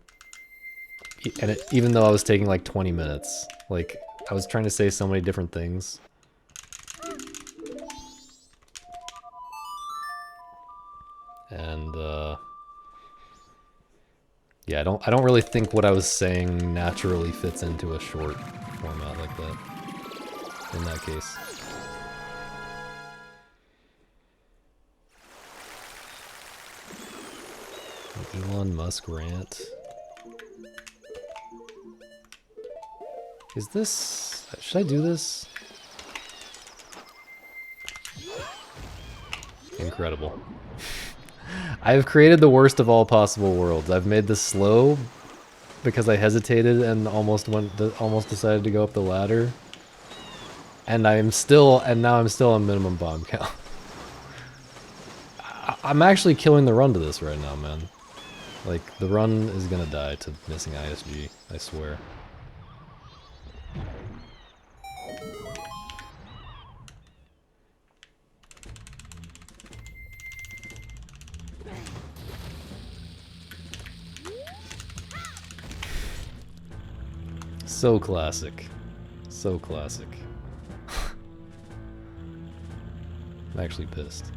and even though I was taking like 20 minutes, like I was trying to say so many different things. And yeah, I don't really think what I was saying naturally fits into a short format like that. In that case. Elon Musk rant. Is this... should I do this? Incredible. I've created the worst of all possible worlds. I've made this slow because I hesitated and almost decided to go up the ladder. And now I'm still on minimum bomb count. I'm actually killing the run to this right now, man. Like, the run is gonna die to missing ISG, I swear. So classic. So classic. I'm actually pissed.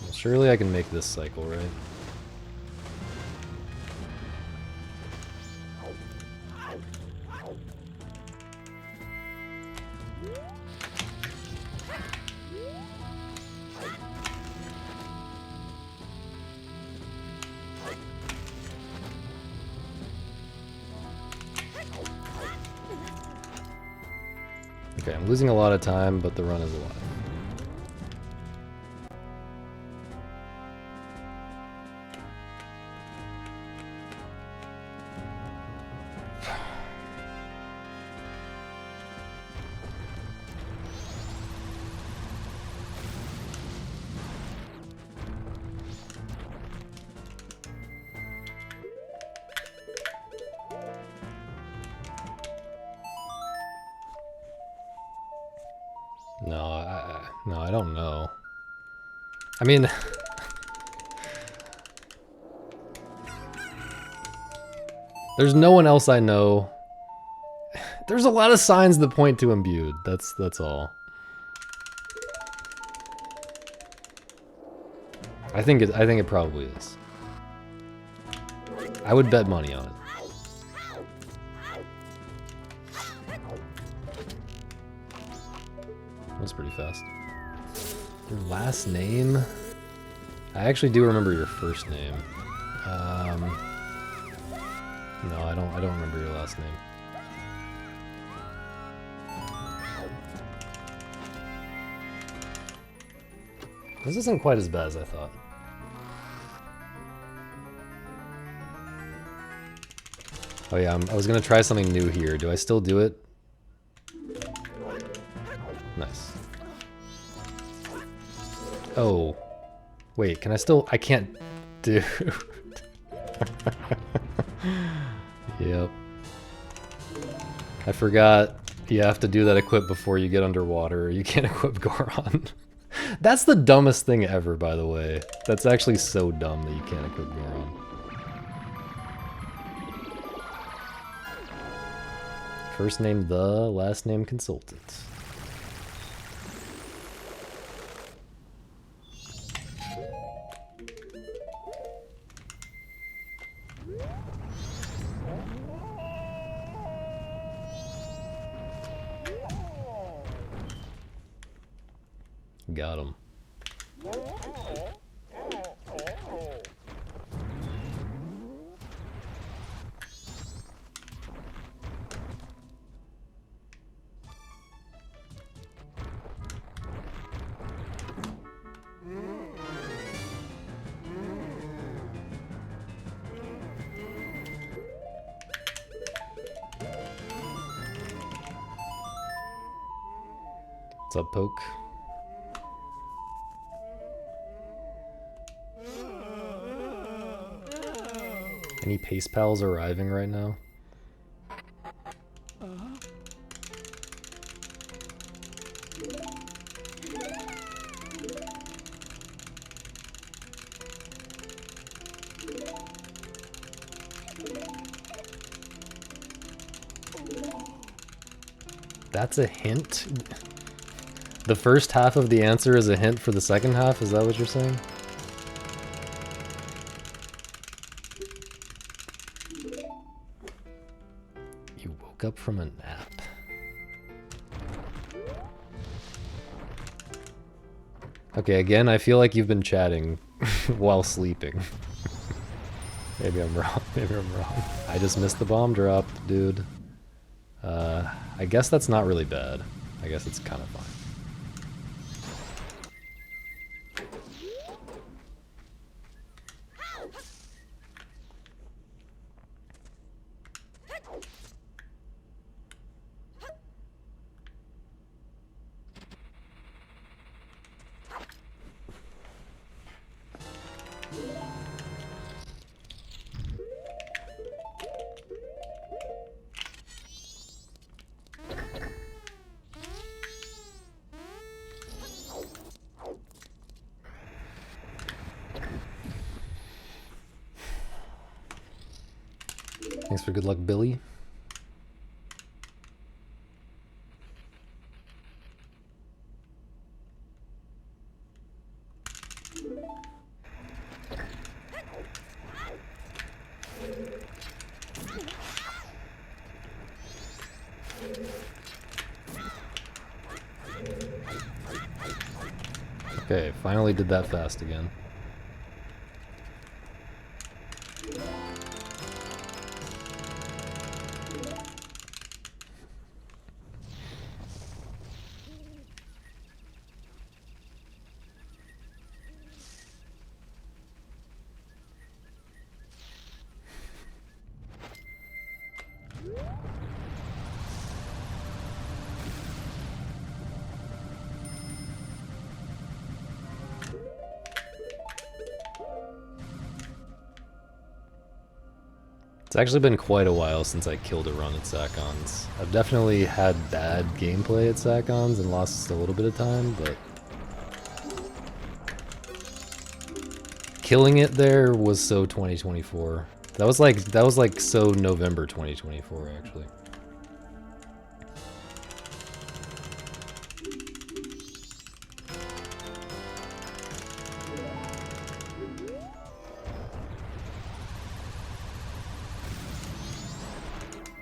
Well, surely I can make this cycle, right? Okay, I'm losing a lot of time, but the run is alive. No, I don't know. I mean, there's no one else I know. There's a lot of signs that point to imbued. That's all. I think it probably is. I would bet money on it. That was pretty fast. Your last name? I actually do remember your first name. No, I don't remember your last name. This isn't quite as bad as I thought. Oh yeah, I was gonna try something new here. Do I still do it? Nice. Oh. Wait, can I still... I can't... Dude. Yep. I forgot you have to do that equip before you get underwater. You can't equip Goron. That's the dumbest thing ever, by the way. That's actually so dumb that you can't equip Goron. First name the, last name consultant. Got him. What's up, Poke? Any pace pals arriving right now? That's a hint? The first half of the answer is a hint for the second half? Is that what you're saying? You woke up from a nap. Okay, again, I feel like you've been chatting while sleeping. Maybe I'm wrong. Maybe I'm wrong. I just missed the bomb drop, dude. I guess that's not really bad. I guess it's kind of fine. Thanks for good luck, Billy. Okay, finally did that fast again. It's actually been quite a while since I killed a run at Sakons. I've definitely had bad gameplay at Sakons and lost a little bit of time, but killing it there was so 2024. That was like so November 2024 actually.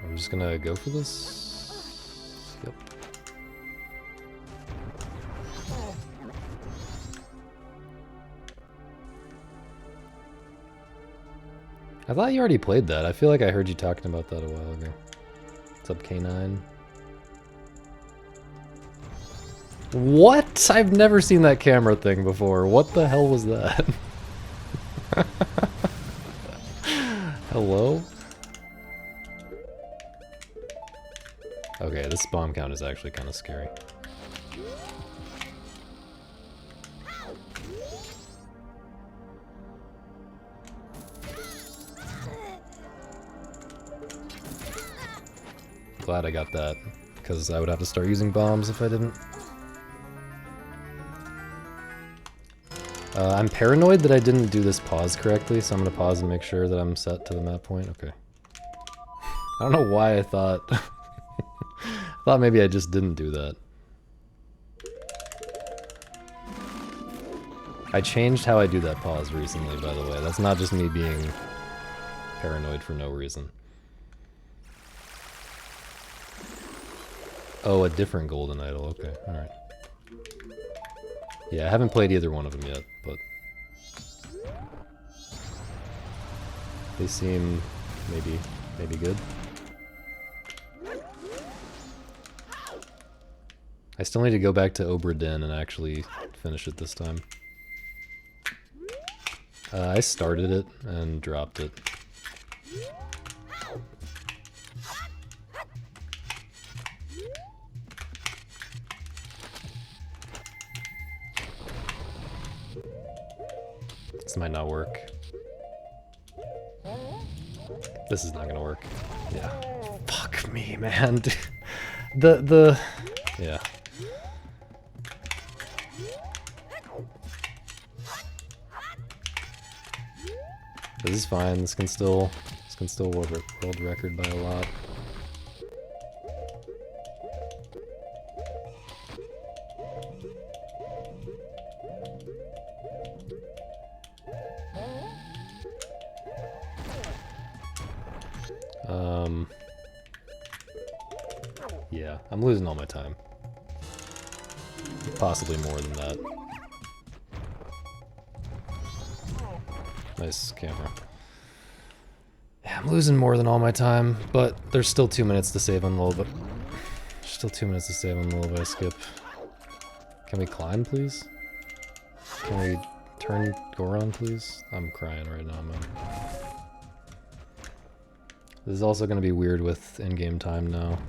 I'm just gonna go for this. Yep. I thought you already played that. I feel like I heard you talking about that a while ago. What's up, K9? What? I've never seen that camera thing before. What the hell was that? Hello? Okay, this bomb count is actually kind of scary. Glad I got that, because I would have to start using bombs if I didn't. I'm paranoid that I didn't do this pause correctly, so I'm going to pause and make sure that I'm set to the map point. Okay. I don't know why I thought... I thought maybe I just didn't do that. I changed how I do that pause recently, by the way. That's not just me being paranoid for no reason. Oh, a different golden idol. Okay, alright. Yeah, I haven't played either one of them yet, but... they seem maybe good. I still need to go back to Obra Dinn and actually finish it this time. I started it and dropped it. This might not work. This is not gonna work. Yeah. Fuck me, man. Yeah. This is fine. This can still world record by a lot. Yeah, I'm losing all my time. Possibly more than that. Nice camera. Yeah, I'm losing more than all my time, but there's still 2 minutes to save on the little bit. Still 2 minutes to save on the little bit I skip. Can we climb, please? Can we turn Goron, please? I'm crying right now, man. This is also going to be weird with in-game time now.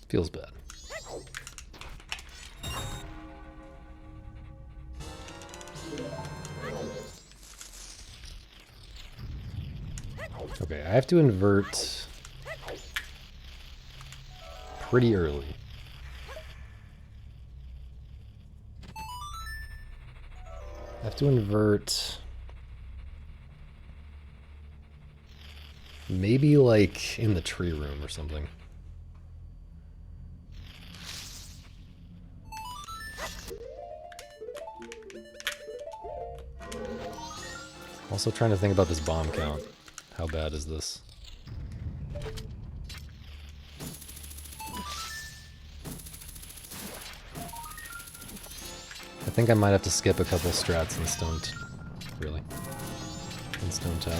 Feels bad. Okay, I have to invert pretty early. I have to invert maybe like in the tree room or something. Also trying to think about this bomb count. How bad is this? I think I might have to skip a couple strats in Stone... really? In Stone Tower.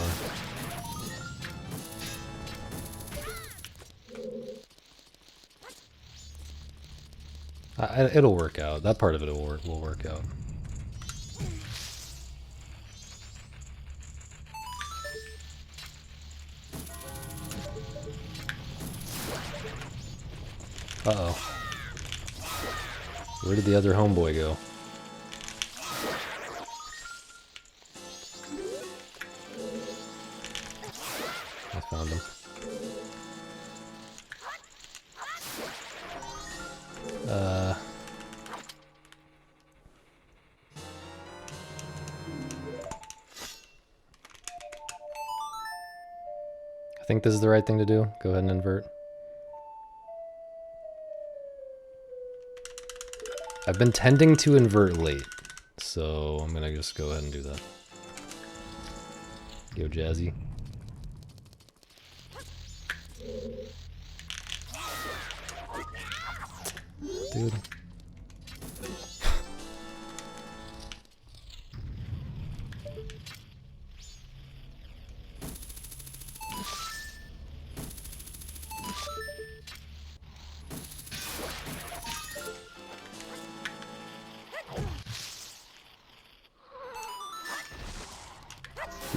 It'll work out. That part of it will work out. Uh-oh. Where did the other homeboy go? I found him. I think this is the right thing to do. Go ahead and invert. I've been tending to invert late, so I'm gonna just go ahead and do that. Yo, Jazzy. Dude.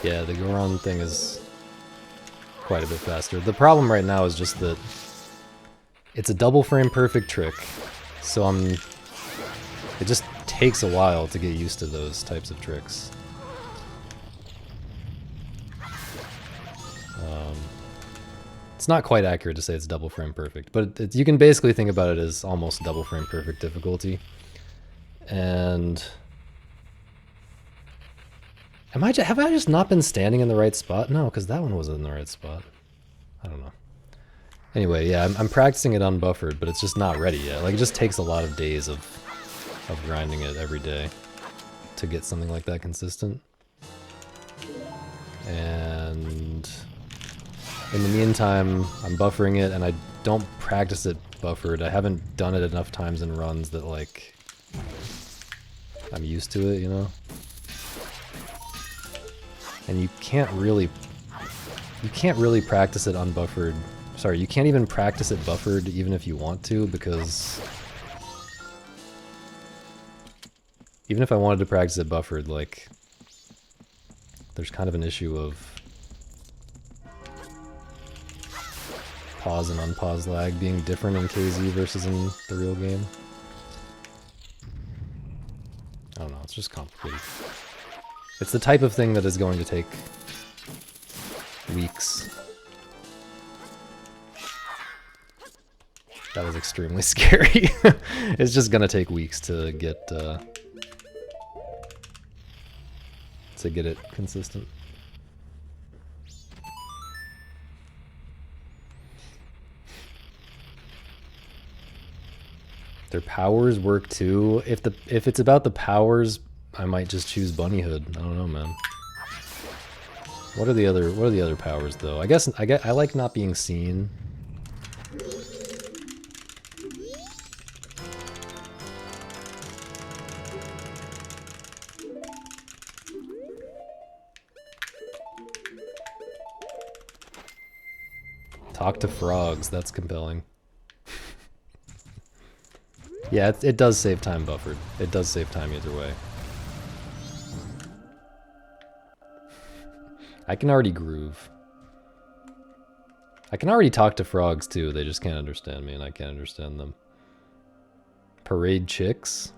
Yeah, the Goron thing is quite a bit faster. The problem right now is just that it's a double frame perfect trick, so it just takes a while to get used to those types of tricks. It's not quite accurate to say it's double frame perfect, but you can basically think about it as almost double frame perfect difficulty. And have I just not been standing in the right spot? No, because that one was in the right spot. I don't know. Anyway, yeah, I'm practicing it unbuffered, but it's just not ready yet. Like, it just takes a lot of days of grinding it every day to get something like that consistent. And in the meantime, I'm buffering it, and I don't practice it buffered. I haven't done it enough times in runs that, like, I'm used to it, you know? And you can't really practice it unbuffered. Sorry, you can't even practice it buffered even if you want to, because even if I wanted to practice it buffered, like, there's kind of an issue of pause and unpause lag being different in KZ versus in the real game. I don't know, it's just complicated. It's the type of thing that is going to take weeks. That was extremely scary. It's just gonna take weeks to get it consistent. Their powers work too. If it's about the powers, I might just choose Bunnyhood. I don't know, man. What are the other powers though? I like not being seen. Talk to frogs, that's compelling. Yeah, it does save time buffered. It does save time either way. I can already groove. I can already talk to frogs too, they just can't understand me and I can't understand them. Parade chicks?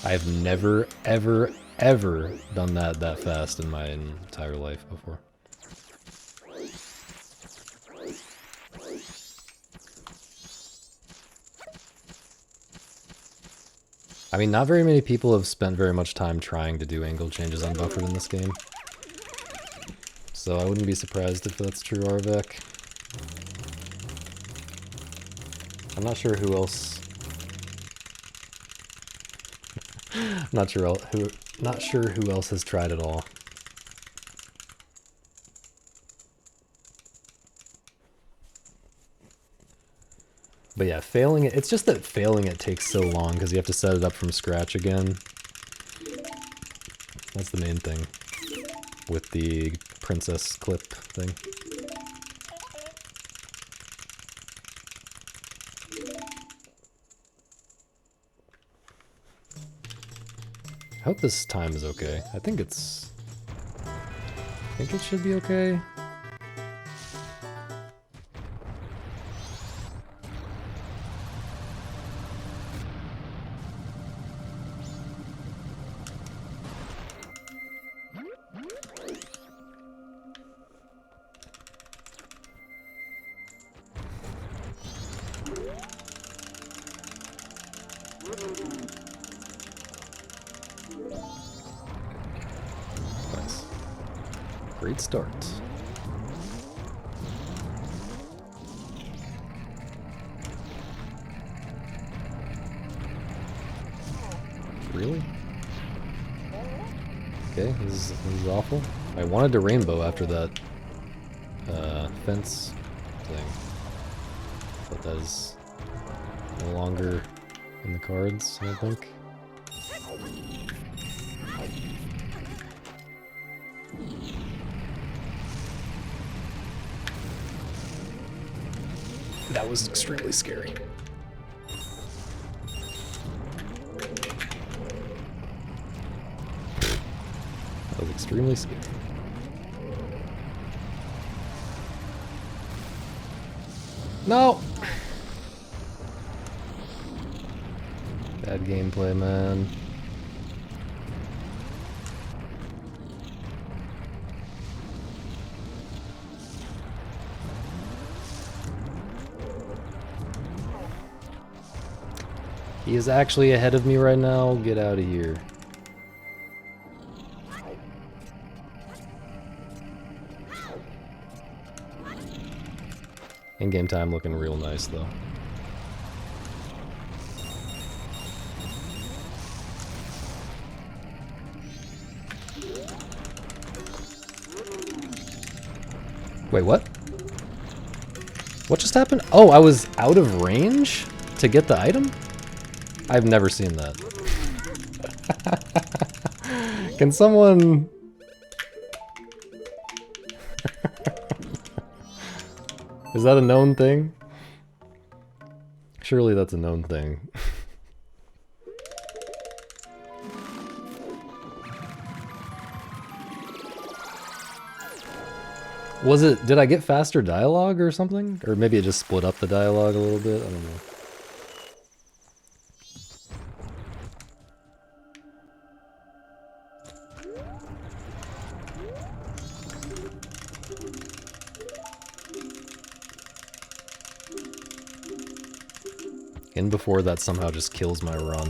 I've never, ever, ever done that fast in my entire life before. I mean, not very many people have spent very much time trying to do angle changes unbuffered in this game. So I wouldn't be surprised if that's true, Arvek. I'm not sure who else... not sure who else has tried it all. But yeah, failing it, it's just that failing it takes so long because you have to set it up from scratch again. That's the main thing with the princess clip thing. I hope this time is okay. I think it should be okay. Great start. Really? Okay, this is awful. I wanted to rainbow after that fence thing, but that is no longer in the cards, I think. That was extremely scary. That was extremely scary. No! Bad gameplay, man. He is actually ahead of me right now. Get out of here. In-game time looking real nice, though. Wait, what? What just happened? Oh, I was out of range to get the item? I've never seen that. Can someone... Is that a known thing? Surely that's a known thing. Was it... Did I get faster dialogue or something? Or maybe it just split up the dialogue a little bit? I don't know. In before that somehow just kills my run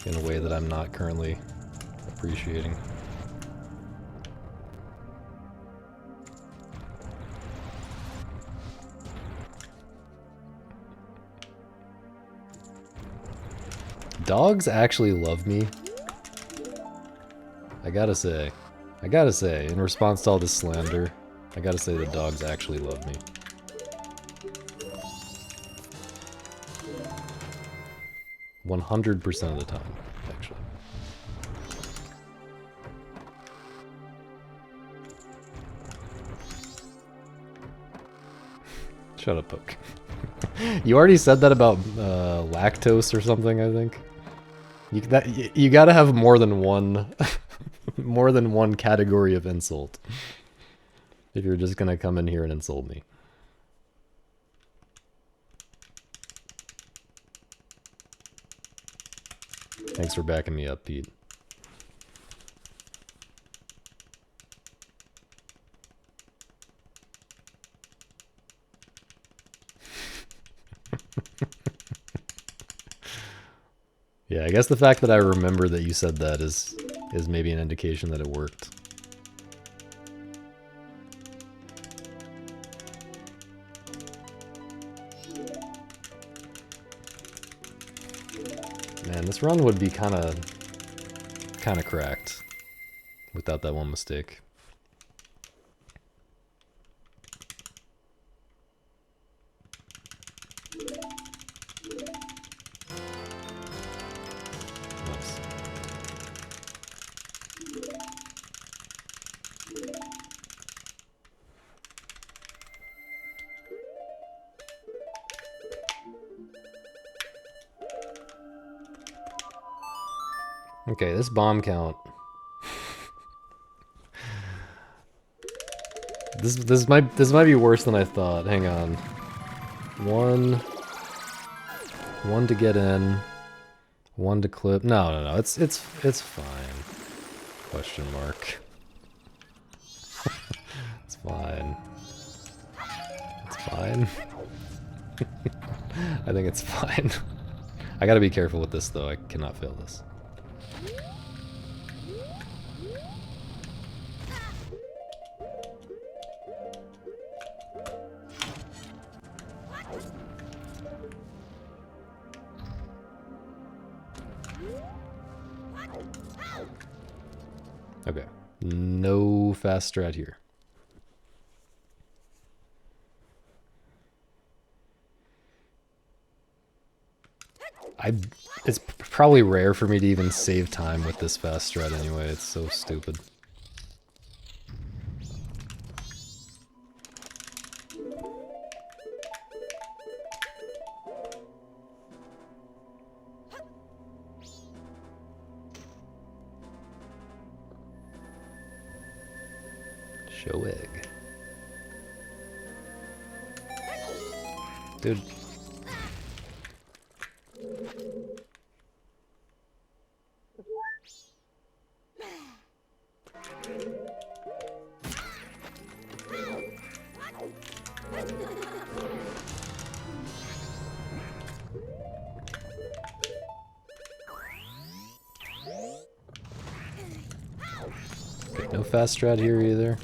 in a way that I'm not currently appreciating. Dogs actually love me. I gotta say, in response to all this slander, I gotta say the dogs actually love me. %100% of the time, actually. Shut up, Poke. You already said that about lactose or something, I think. You gotta have more than one, more than one category of insult if you're just gonna come in here and insult me. Thanks for backing me up, Pete. Yeah, I guess the fact that I remember that you said that is maybe an indication that it worked. Man, this run would be kind of cracked without that one mistake. Nice. Okay, this bomb count. This might be worse than I thought. Hang on. One to get in. One to clip. No. It's fine. Question mark. It's fine. It's fine. I think it's fine. I gotta be careful with this though. I cannot fail this. Okay. No fast strat here. It's probably rare for me to even save time with this fast strat anyway. It's so stupid. Show egg. Dude. Okay, no fast strat here either.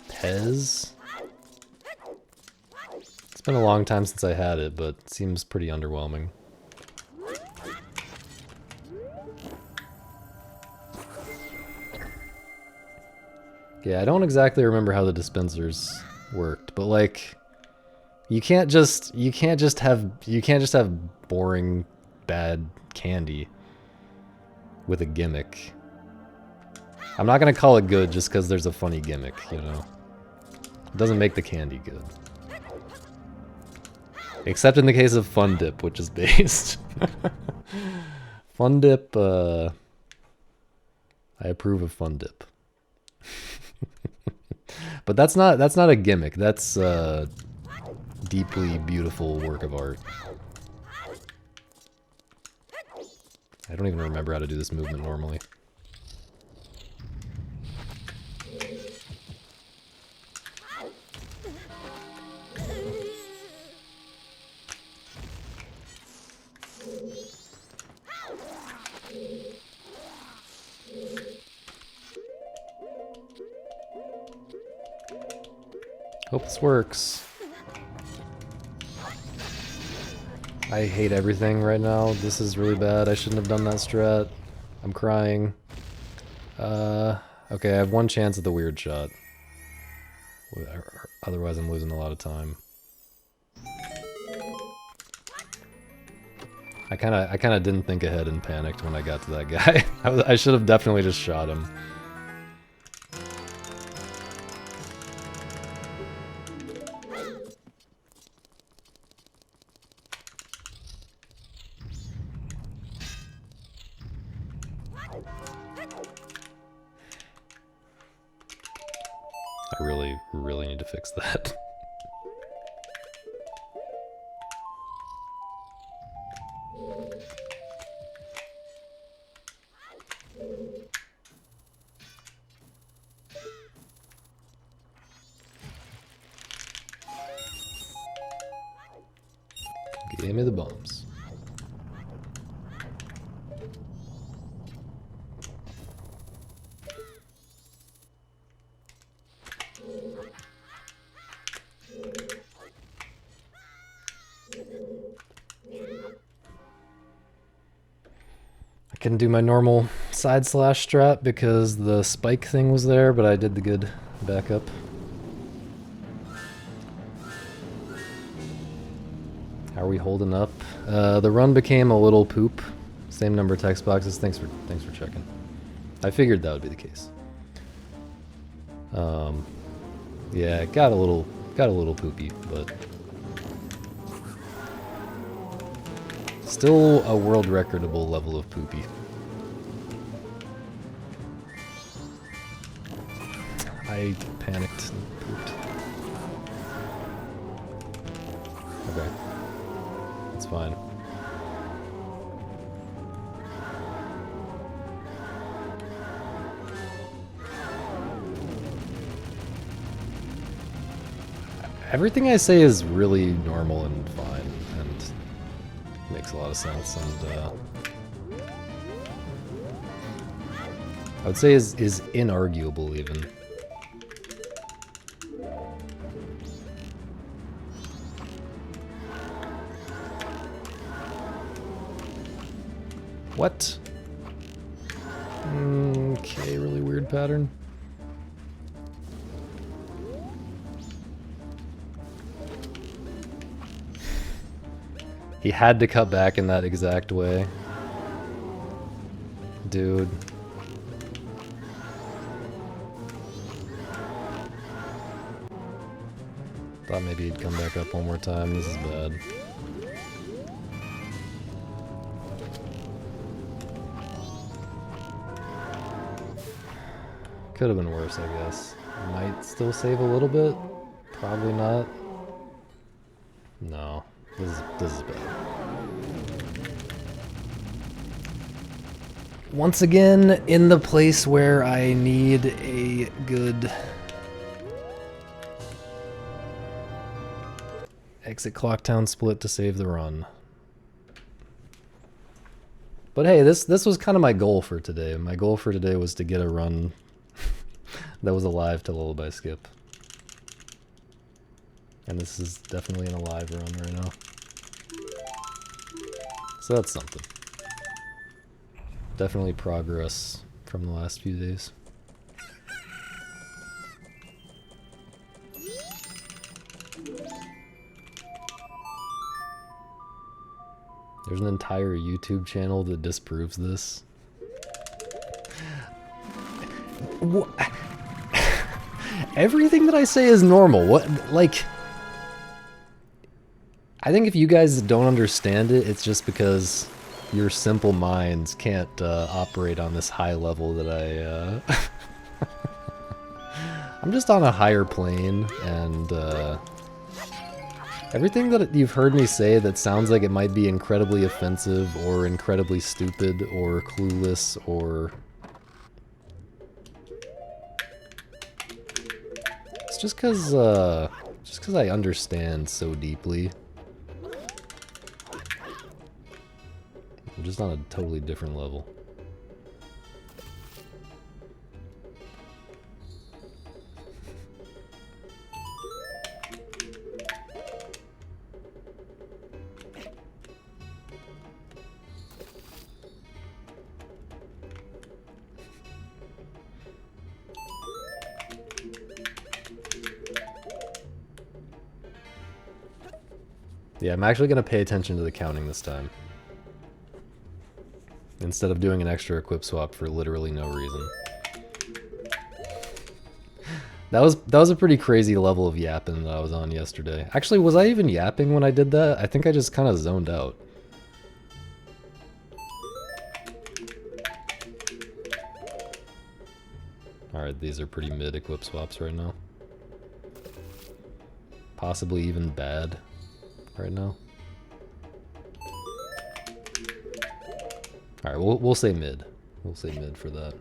Pez? It's been a long time since I had it, but it seems pretty underwhelming. Yeah, I don't exactly remember how the dispensers worked, but like you can't just have boring bad candy with a gimmick. I'm not gonna call it good just because there's a funny gimmick, you know? It doesn't make the candy good. Except in the case of Fun Dip, which is based. Fun Dip, I approve of Fun Dip. But that's not a gimmick. That's a deeply beautiful work of art. I don't even remember how to do this movement normally. Hope this works. I hate everything right now. This is really bad. I shouldn't have done that strat. I'm crying. Okay, I have one chance at the weird shot. Otherwise I'm losing a lot of time. I kinda didn't think ahead and panicked when I got to that guy. I should have definitely just shot him. I really need to fix that. Give me the bombs. I couldn't do my normal side slash strat because the spike thing was there, but I did the good backup. How are we holding up? The run became a little poop. Same number of text boxes. Thanks for checking. I figured that would be the case. Yeah, it got a little poopy, but still a world recordable level of poopy. I panicked and pooped. Okay. It's fine. Everything I say is really normal and fine, and makes a lot of sense, and I would say is inarguable even. What? Okay, really weird pattern. He had to cut back in that exact way. Dude. Thought maybe he'd come back up one more time. This is bad. Could have been worse, I guess. Might still save a little bit. Probably not. No. This is bad. Once again, in the place where I need a good exit Clocktown split to save the run. But hey, this was kind of my goal for today. My goal for today was to get a run that was alive to Lullaby Skip. And this is definitely an alive run right now. So that's something. Definitely progress from the last few days. There's an entire YouTube channel that disproves this. What? Everything that I say is normal. What, like... I think if you guys don't understand it, it's just because your simple minds can't operate on this high level that I... I'm just on a higher plane, and everything that you've heard me say that sounds like it might be incredibly offensive or incredibly stupid or clueless or... It's just because I understand so deeply. I'm just on a totally different level. Yeah, I'm actually going to pay attention to the counting this time. Instead of doing an extra equip swap for literally no reason. That was a pretty crazy level of yapping that I was on yesterday. Actually, was I even yapping when I did that? I think I just kind of zoned out. Alright, these are pretty mid equip swaps right now. Possibly even bad right now. Alright, we'll say mid. We'll say mid for that.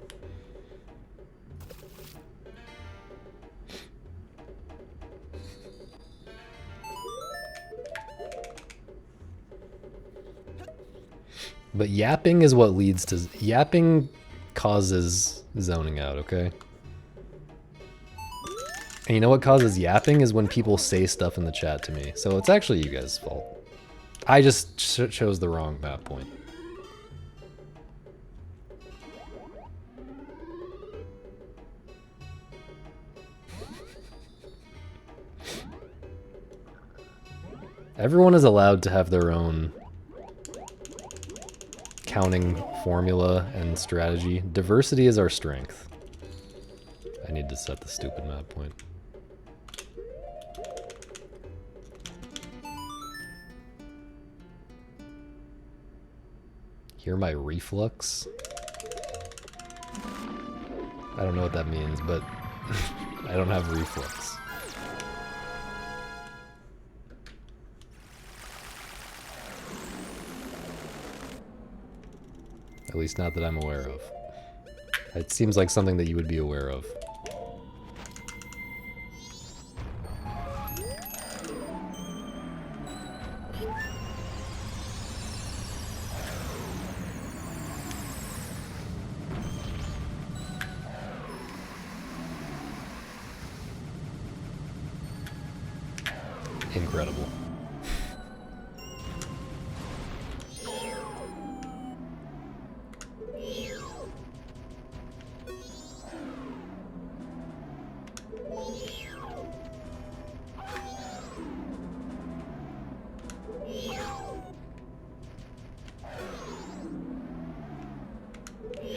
But yapping is what leads to... Yapping causes zoning out, okay? And you know what causes yapping is when people say stuff in the chat to me. So it's actually you guys' fault. I just chose the wrong map point. Everyone is allowed to have their own counting formula and strategy. Diversity is our strength. I need to set the stupid map point. Hear my reflux? I don't know what that means, but I don't have reflux. At least not that I'm aware of. It seems like something that you would be aware of. Incredible.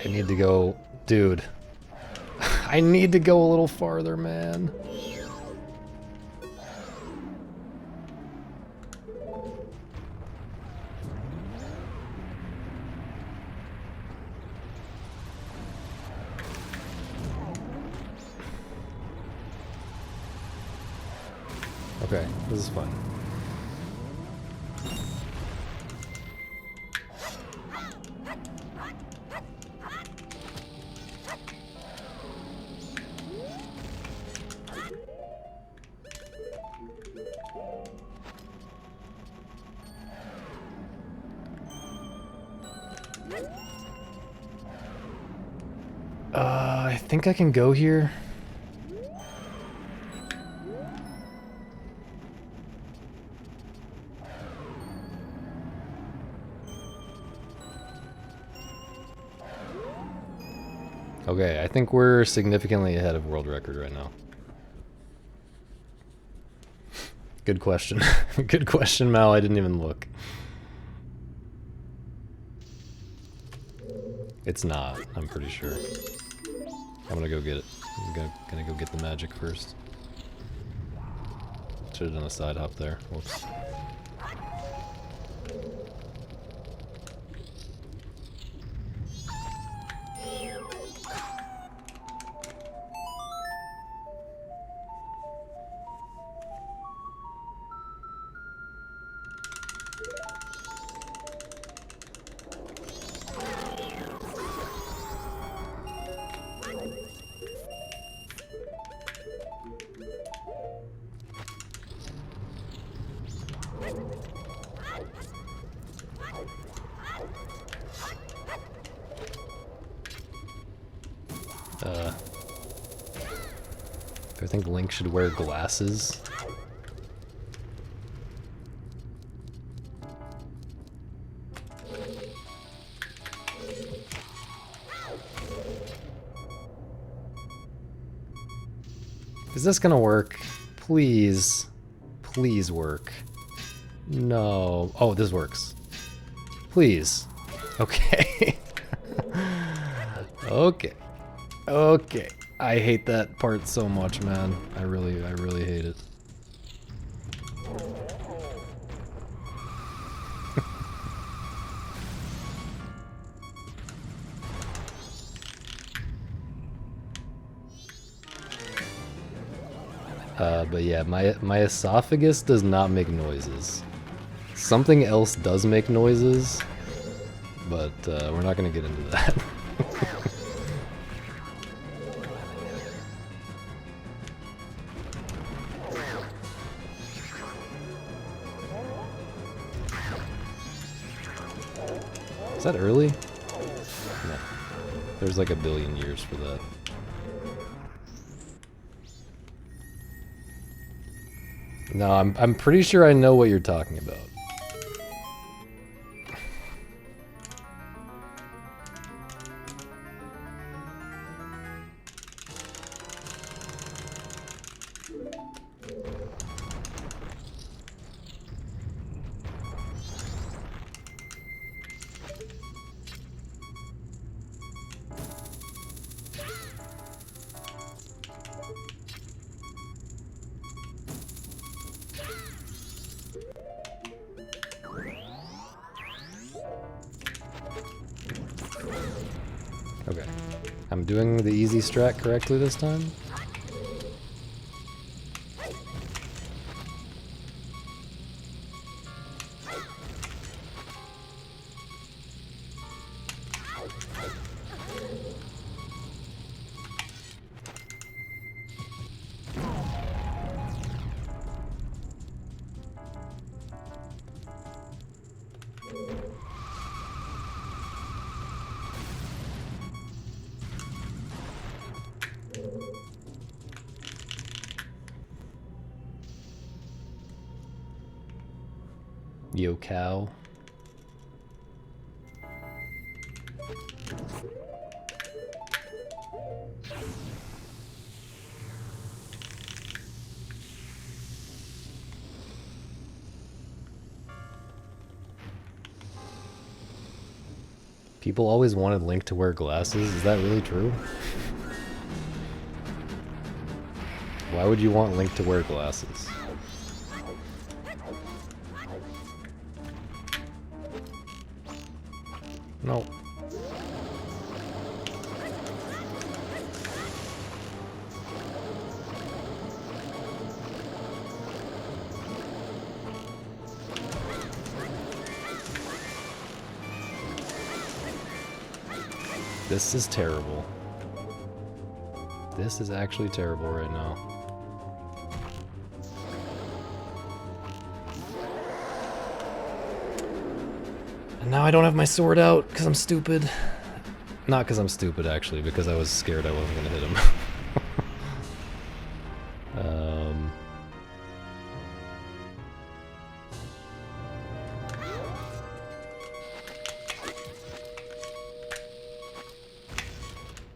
I need to go... Dude. I need to go a little farther, man. Okay, this is fun. I think I can go here. Okay, I think we're significantly ahead of world record right now. Good question. Good question, Mal. I didn't even look. It's not, I'm pretty sure. I'm gonna go get it. I'm gonna go get the magic first. Should have done a side hop there. Whoops. I think Link should wear glasses. Is this gonna work? Please. Please work. No. Oh, this works. Please. Okay. Okay. Okay. I hate that part so much, man. I really hate it. But yeah, my esophagus does not make noises. Something else does make noises, but we're not gonna get into that. Is that early? No. There's like a billion years for that. No, I'm pretty sure I know what you're talking about. Okay. I'm doing the easy strat correctly this time. Yo cow. People always wanted Link to wear glasses. Is that really true? Why would you want Link to wear glasses? No. This is terrible. This is actually terrible right now. And now I don't have my sword out because I'm stupid. Not because I'm stupid, actually, because I was scared I wasn't going to hit him.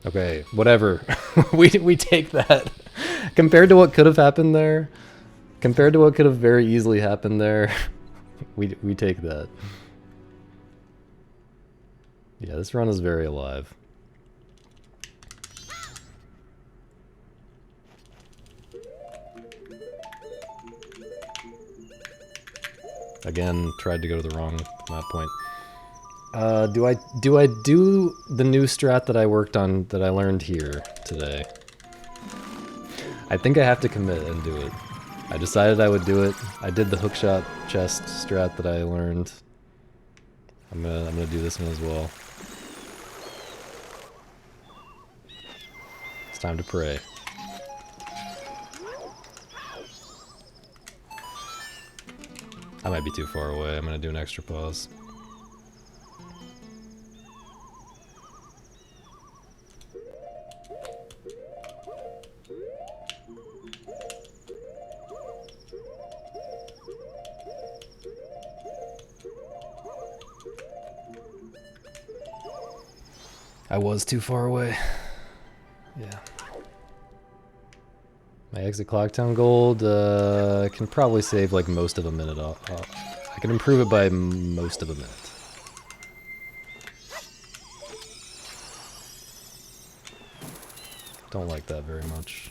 Okay, whatever. we take that. Compared to what could have happened there, compared to what could have very easily happened there, we take that. Yeah, this run is very alive. Again, tried to go to the wrong map point. Do I do the new strat that I worked on, that I learned here today? I think I have to commit and do it. I decided I would do it. I did the hookshot chest strat that I learned. I'm gonna do this one as well. It's time to pray. I might be too far away. I'm gonna do an extra pause. I was too far away. Yeah. My exit Clocktown gold can probably save like most of a minute off. I can improve it by most of a minute. Don't like that very much.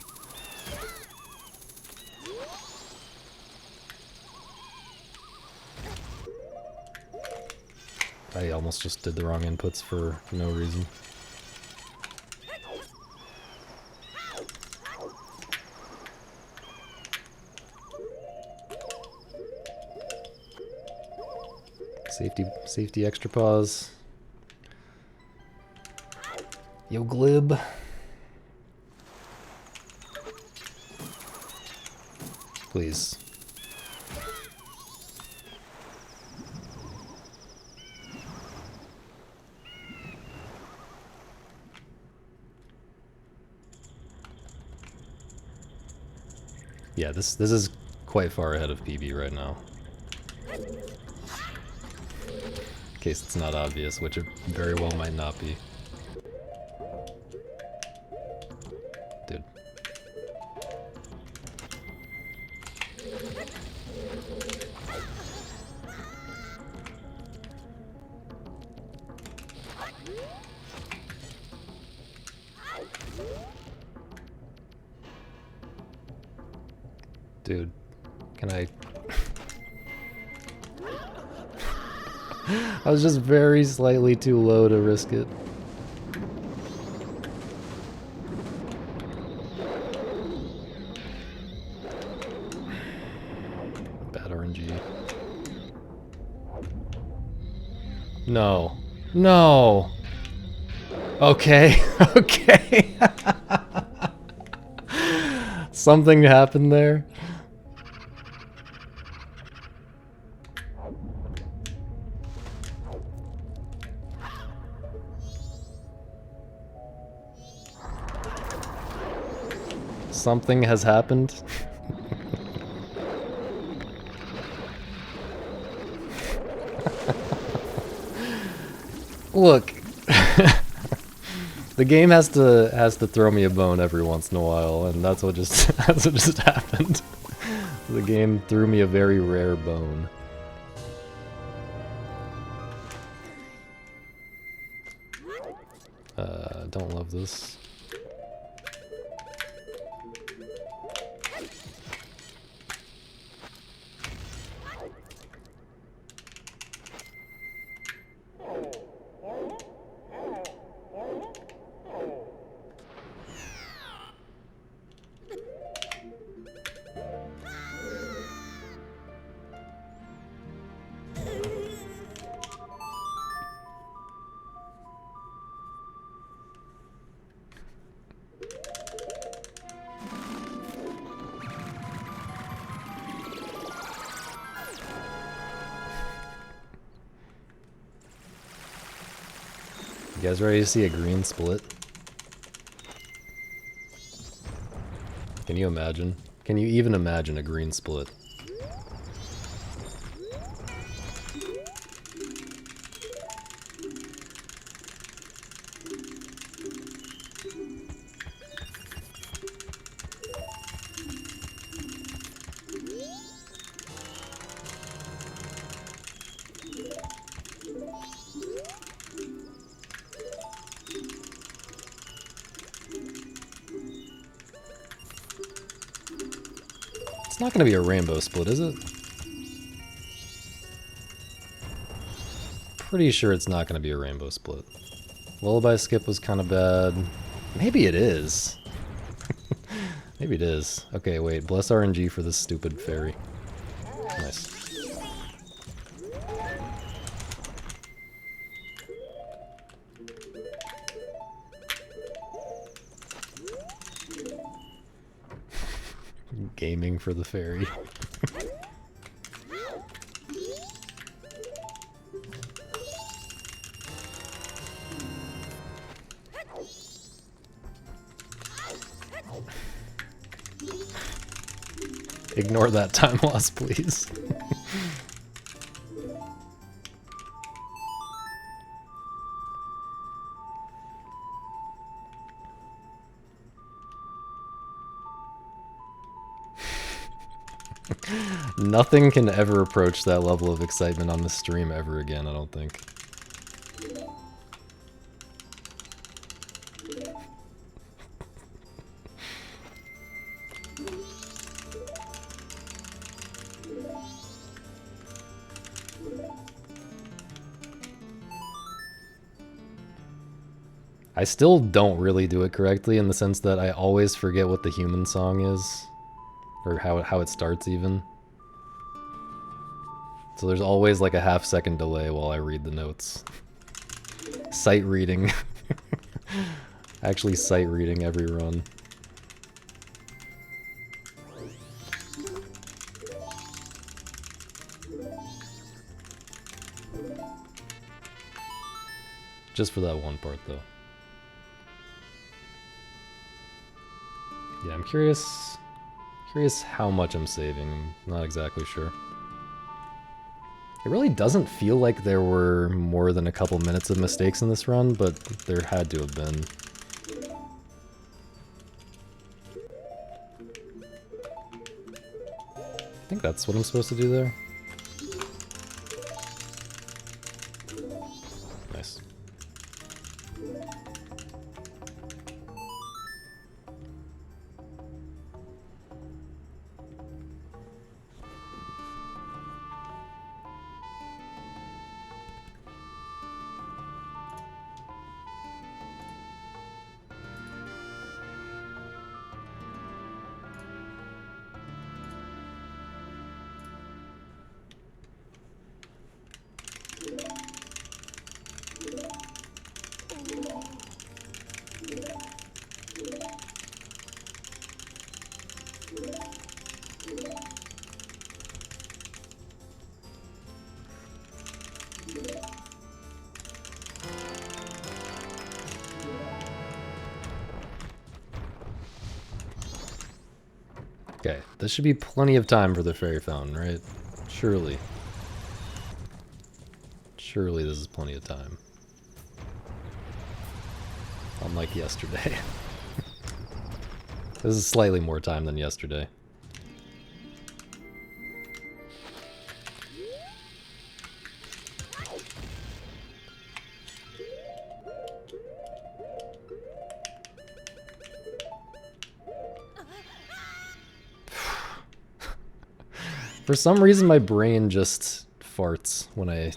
I almost just did the wrong inputs for no reason. Safety extra pause. Yo glib. Please. Yeah, this is quite far ahead of PB right now. In case it's not obvious, which it very well might not be. Dude. Dude, can I... I was just very slightly too low to risk it. Bad RNG. No. No! Okay, okay. Something happened there. Something has happened. Look, the game has to throw me a bone every once in a while, and that's what just happened. The game threw me a very rare bone. Don't love this. You guys ready to see a green split? Can you imagine? Can you even imagine a green split? It's not going to be a rainbow split, is it? Pretty sure it's not going to be a rainbow split. Lullaby skip was kind of bad. Maybe it is. Maybe it is. Okay, wait. Bless RNG for this stupid fairy. Nice. Gaming for the fairy. Ignore that time loss, please. Nothing can ever approach that level of excitement on the stream ever again, I don't think. I still don't really do it correctly in the sense that I always forget what the human song is. Or how it starts even. So there's always like a half-second delay while I read the notes. Sight reading. Actually sight reading every run. Just for that one part though. Yeah, I'm curious how much I'm saving. I'm not exactly sure. It really doesn't feel like there were more than a couple minutes of mistakes in this run, but there had to have been. I think that's what I'm supposed to do there. Nice. Okay, this should be plenty of time for the fairy fountain, right? Surely. Surely this is plenty of time. Unlike yesterday. This is slightly more time than yesterday. For some reason, my brain just farts when I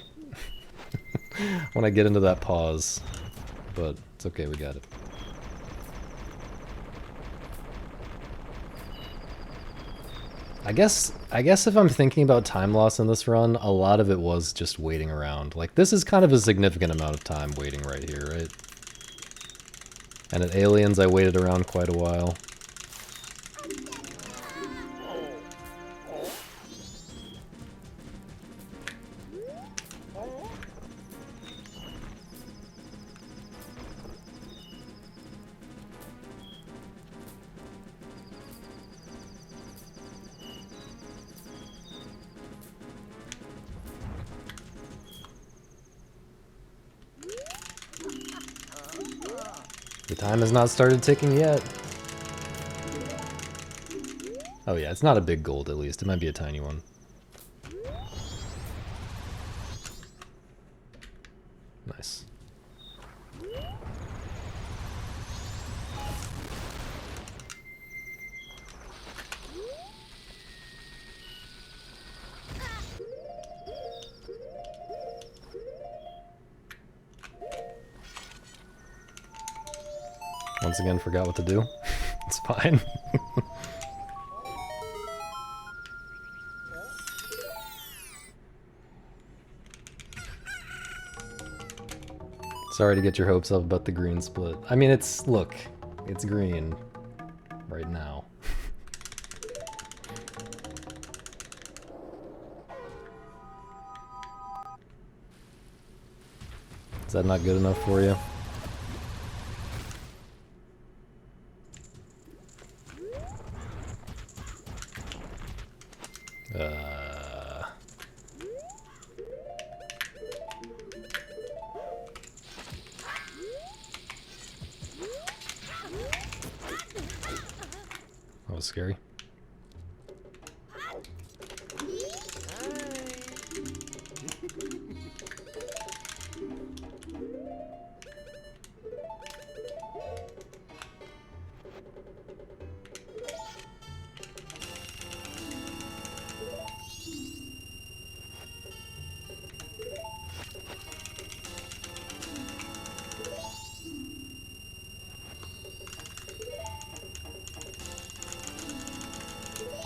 when I get into that pause. But it's okay, we got it. I guess if I'm thinking about time loss in this run, a lot of it was just waiting around. Like, this is kind of a significant amount of time waiting right here, right? And at Aliens, I waited around quite a while. The time has not started ticking yet. Oh yeah, it's not a big gold at least. It might be a tiny one. Nice. Once again, forgot what to do. It's fine. Sorry to get your hopes up about the green split. I mean, look, it's green right now. Is that not good enough for you? That was scary.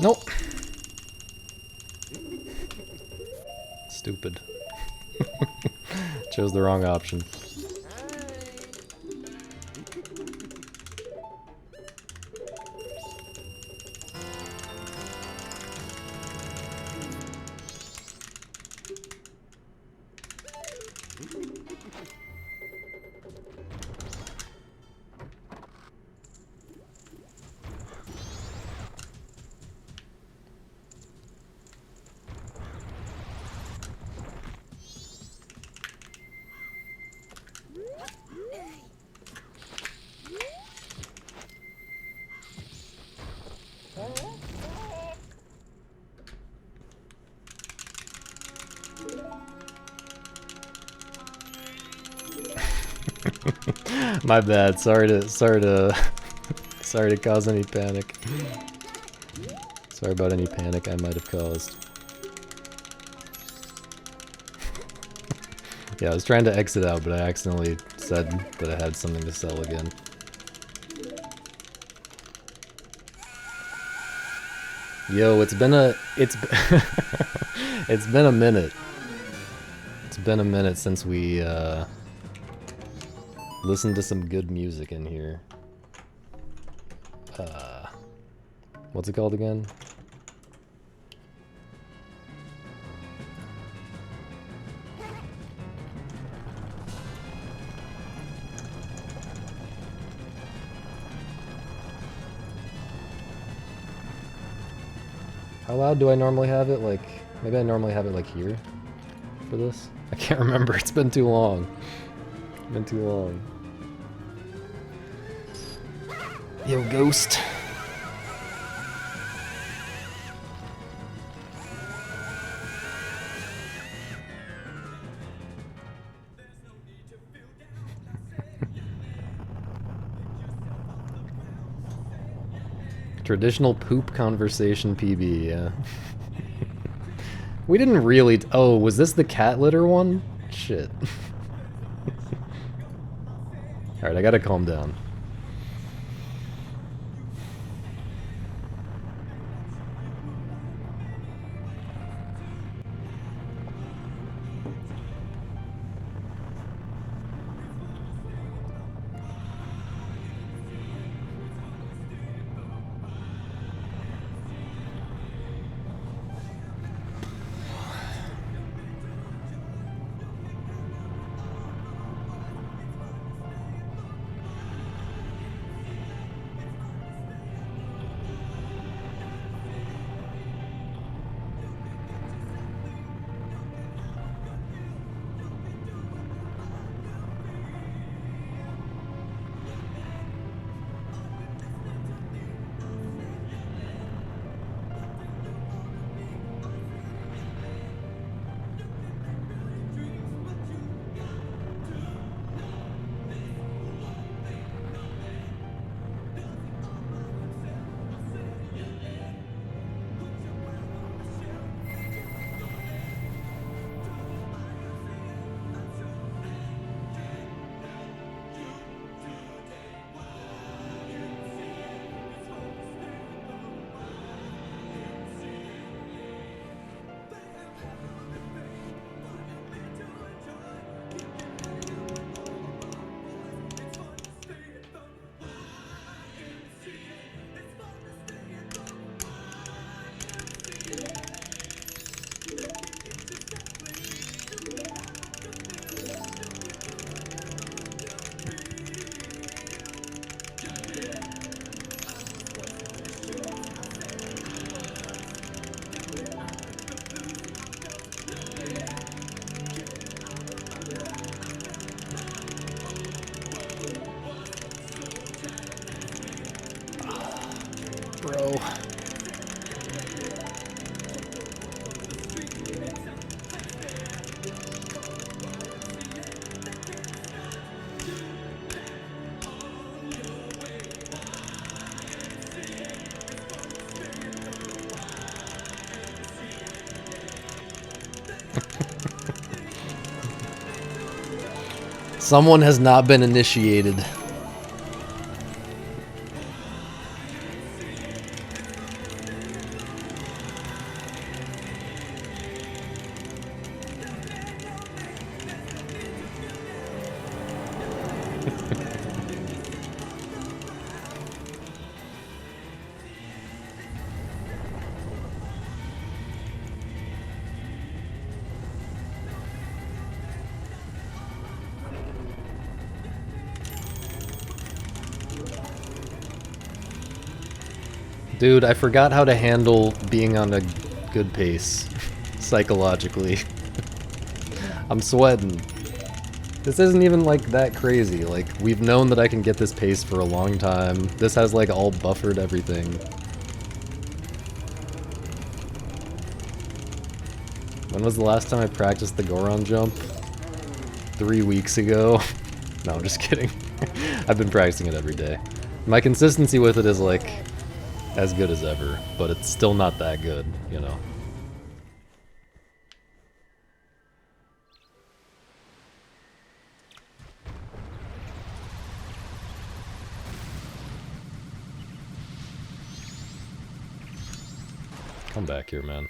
Nope. Stupid. Chose the wrong option. My bad. Sorry to cause any panic. Sorry about any panic I might have caused. Yeah, I was trying to exit out, but I accidentally said that I had something to sell again. Yo, it's been a minute. It's been a minute since we listened to some good music in here. What's it called again? How loud do I normally have it? Like, maybe I normally have it like here for this? I can't remember. It's been too long. It's been too long. Yo, Ghost. Traditional poop conversation PB, yeah. We didn't really... Oh, was this the cat litter one? Shit. Alright, I gotta calm down. Bro. Someone has not been initiated. Dude, I forgot how to handle being on a good pace, psychologically. I'm sweating. This isn't even, like, that crazy. Like, we've known that I can get this pace for a long time. This has, like, all buffered everything. When was the last time I practiced the Goron jump? 3 weeks ago? No, I'm just kidding. I've been practicing it every day. My consistency with it is, like, as good as ever, but it's still not that good, you know. Come back here, man.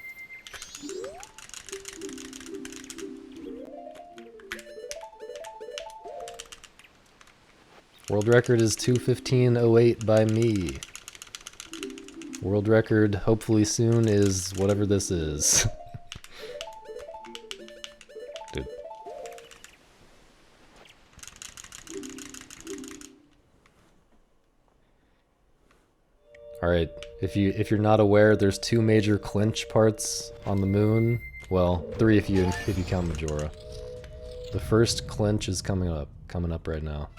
World record is 2:15:08 by me. World record, hopefully soon, is whatever this is. Dude. Alright, if you're not aware, there's 2 major clinch parts on the moon. Well, 3 if you count Majora. The first clinch is coming up right now.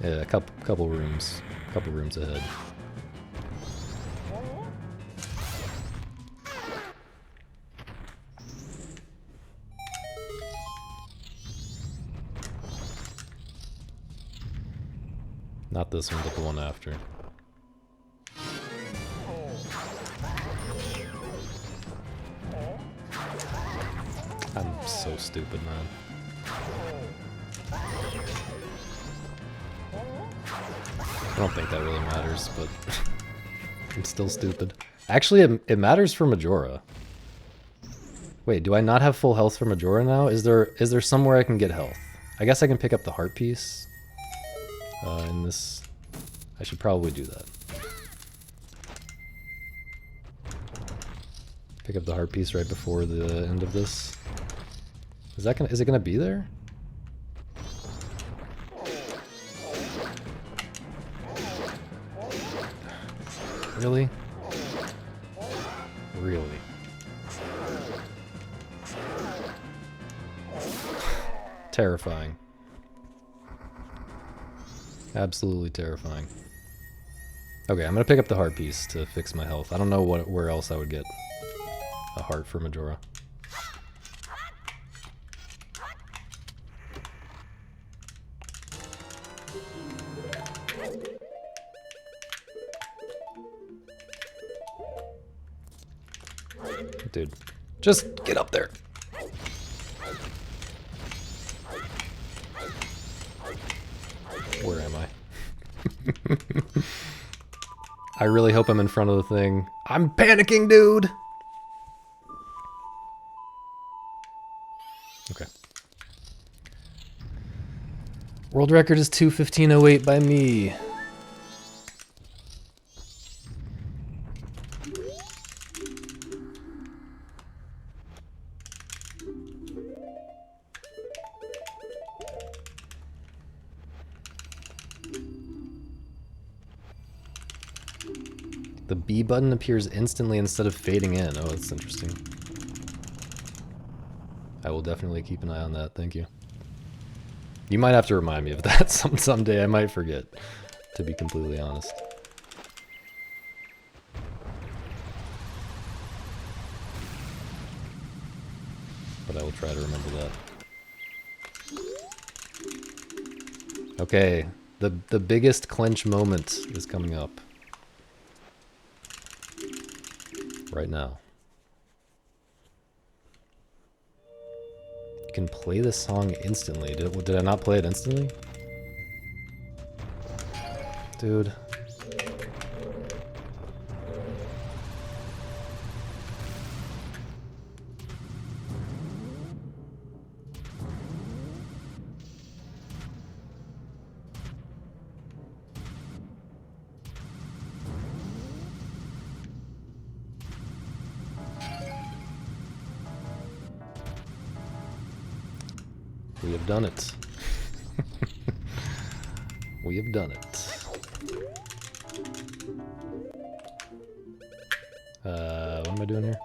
Yeah, a couple rooms ahead. Not this one, but the one after. so stupid, man. I don't think that really matters, but I'm still stupid. Actually, it matters for Majora. Wait, do I not have full health for Majora now? Is there somewhere I can get health? I guess I can pick up the heart piece. In this... I should probably do that. Pick up the heart piece right before the end of this. Is it gonna be there? Really? Really? Terrifying. Absolutely terrifying. Okay, I'm gonna pick up the heart piece to fix my health. I don't know where else I would get a heart for Majora. Dude, just get up there. Where am I? I really hope I'm in front of the thing. I'm panicking, dude! Okay. World record is 2:15:08 by me. The B button appears instantly instead of fading in. Oh, that's interesting. I will definitely keep an eye on that, thank you. You might have to remind me of that someday. I might forget, to be completely honest. But I will try to remember that. Okay, the biggest clinch moment is coming up. Right now. You can play this song instantly. Did I not play it instantly? Dude. We have done it. We have done it. What am I doing here?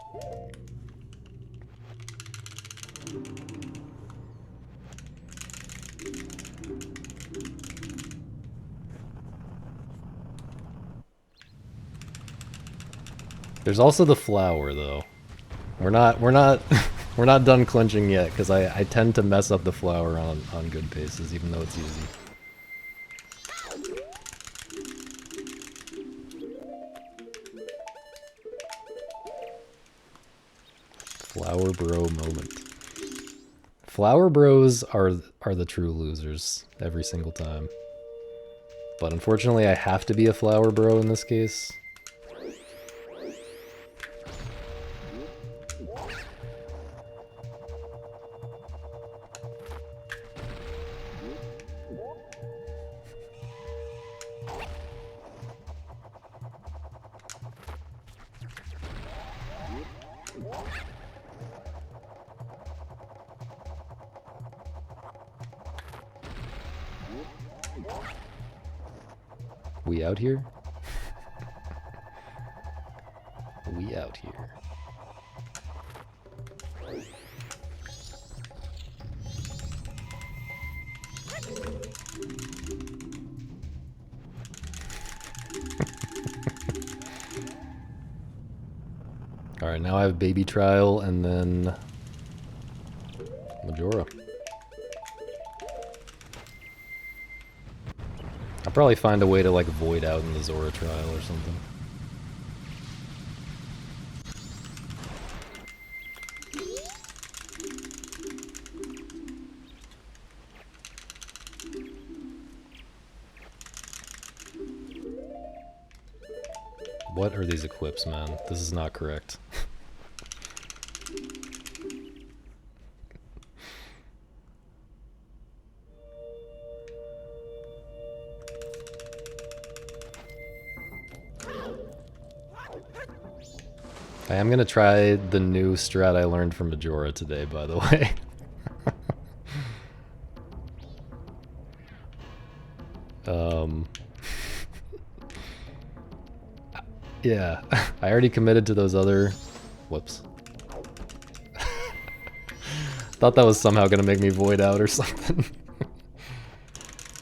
There's also the flower, though. We're not we're not done clinching yet, because I tend to mess up the flower on good paces, even though it's easy. Flower bro moment. Flower bros are the true losers every single time. But unfortunately I have to be a flower bro in this case. We out here? We out here. Alright, now I have baby trial and then Majora. I'll probably find a way to like void out in the Zora trial or something. What are these equips, man? This is not correct. I am gonna try the new strat I learned from Majora today, by the way. Yeah, I already committed to those other... Whoops. Thought that was somehow gonna make me void out or something.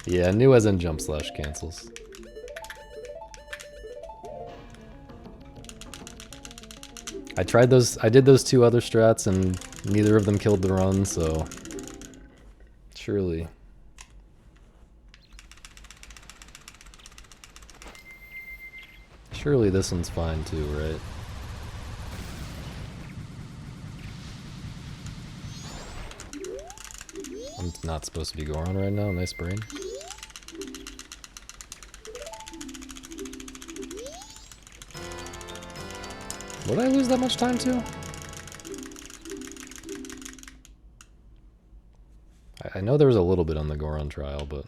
Yeah, new as in jump slash cancels. I tried those, I did those two other strats and neither of them killed the run, so... Surely. Surely this one's fine too, right? I'm not supposed to be Goron right now, nice brain. What did I lose that much time to? I know there was a little bit on the Goron trial, but...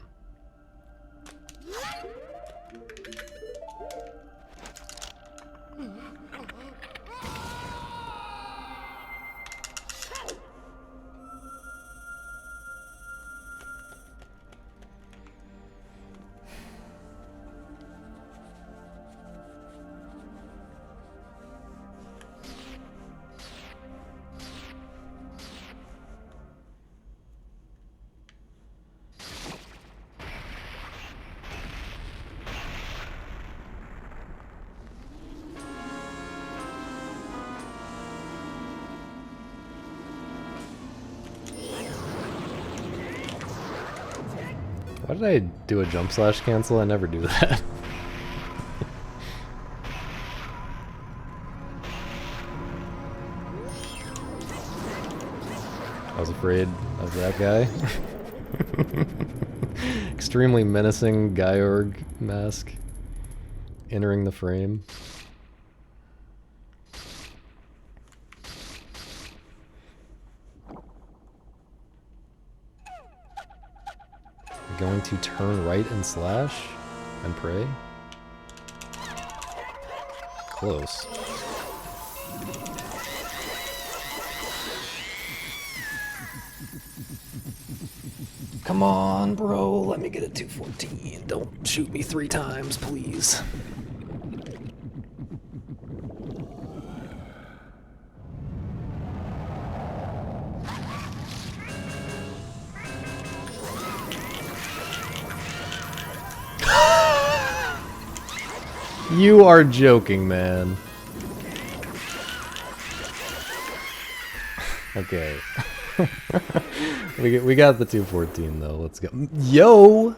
Why did I do a jump slash cancel? I never do that. I was afraid of that guy. Extremely menacing Gyorg mask entering the frame. Going to turn right and slash and pray. Close. Come on, bro. Let me get a 214. Don't shoot me 3 times, please. You are joking, man. Okay. we got the 214 though. Let's go. Yo!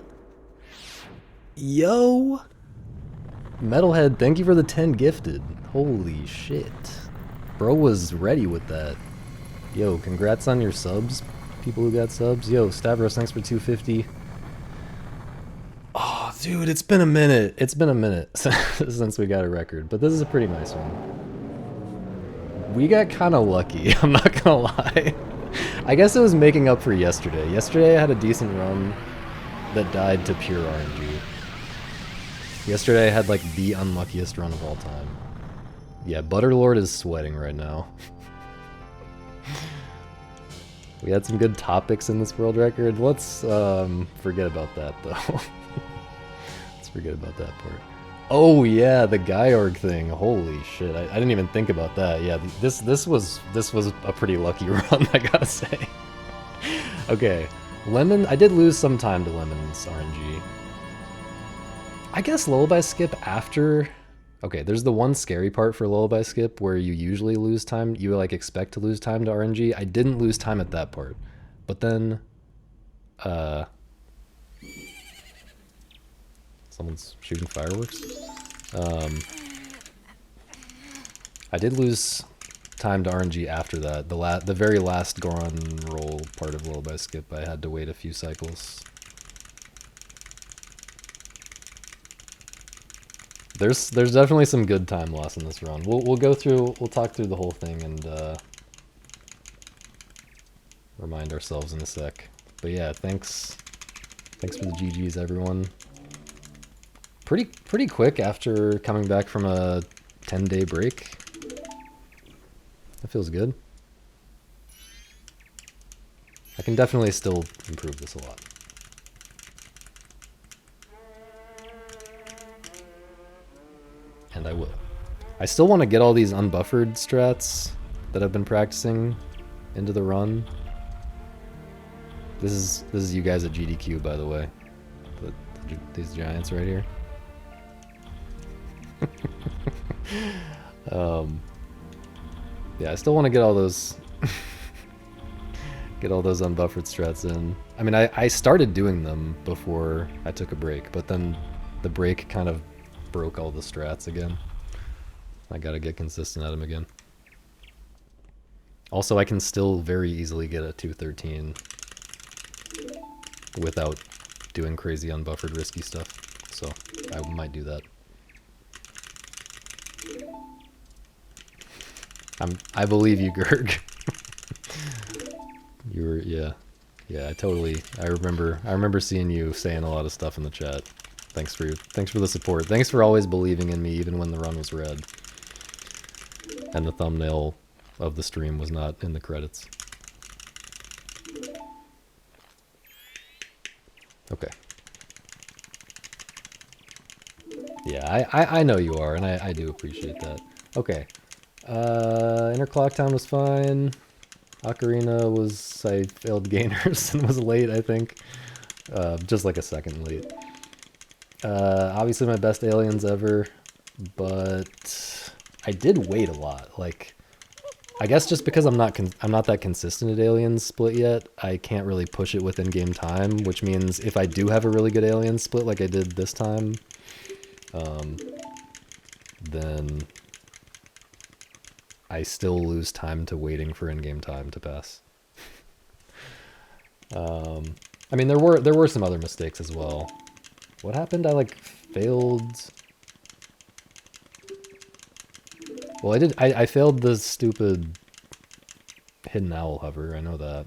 Yo! Metalhead, thank you for the 10 gifted. Holy shit. Bro was ready with that. Yo, congrats on your subs, people who got subs. Yo, Stavros, thanks for 250. Oh, dude, it's been a minute. It's been a minute since we got a record, but this is a pretty nice one. We got kind of lucky, I'm not gonna lie. I guess it was making up for yesterday. Yesterday I had a decent run that died to pure RNG. Yesterday I had like the unluckiest run of all time. Yeah, Butterlord is sweating right now. We had some good topics in this world record. Let's forget about that though. Let's forget about that part. Oh yeah, the Gyorg thing. Holy shit! I didn't even think about that. Yeah, this was a pretty lucky run, I gotta say. Okay, Lemon. I did lose some time to Lemon's RNG. I guess Lullaby Skip after. Okay, there's the one scary part for Lullaby Skip where you usually lose time. You like expect to lose time to RNG. I didn't lose time at that part, but then, someone's shooting fireworks. I did lose time to RNG after that. The very last Goron roll part of Lullaby Skip, I had to wait a few cycles. There's definitely some good time lost in this run. We'll talk through the whole thing and remind ourselves in a sec. But yeah, thanks for the GGs, everyone. Pretty quick after coming back from a 10-day break. That feels good. I can definitely still improve this a lot. And I will. I still want to get all these unbuffered strats that I've been practicing into the run. This is you guys at GDQ, by the way. These giants right here. Yeah, I still want to get all those unbuffered strats in. I mean, I started doing them before I took a break, but then the break kind of broke all the strats again. I gotta get consistent at them again. Also, I can still very easily get a 213 without doing crazy unbuffered risky stuff, so I might do that. I believe you, Gerg. You were, yeah, I remember seeing you saying a lot of stuff in the chat. Thanks for the support. Thanks for always believing in me, even when the run was red. And the thumbnail of the stream was not in the credits. Okay. Yeah, I know you are, and I do appreciate that. Okay. Inner clock time was fine. Ocarina was, I failed gainers and was late, I think. Just like a second late. Obviously my best aliens ever, but I did wait a lot. Like, I guess just because I'm not that consistent at aliens split yet, I can't really push it with in-game time, which means if I do have a really good alien split like I did this time, then I still lose time to waiting for in-game time to pass. I mean, there were some other mistakes as well. What happened? I like failed. Well, I failed the stupid hidden owl hover. I know that.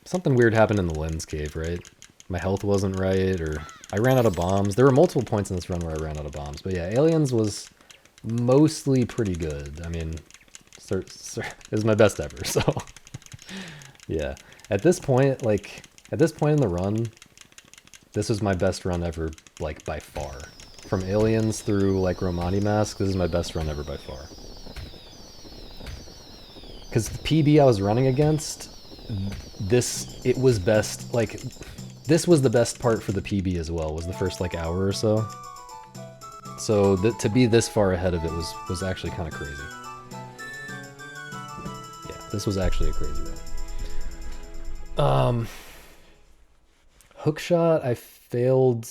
Something weird happened in the lens cave, right? My health wasn't right, or I ran out of bombs. There were multiple points in this run where I ran out of bombs. But yeah, aliens was mostly pretty good. I mean, it was my best ever, so yeah. At this point in the run, this was my best run ever, like, by far. From aliens through, like, Romani Mask, this is my best run ever by far. Because the PB I was running against, it was best, like, this was the best part for the PB as well, was the first, like, hour or so. So to be this far ahead of it was actually kind of crazy. Yeah, this was actually a crazy run. Hookshot, I failed.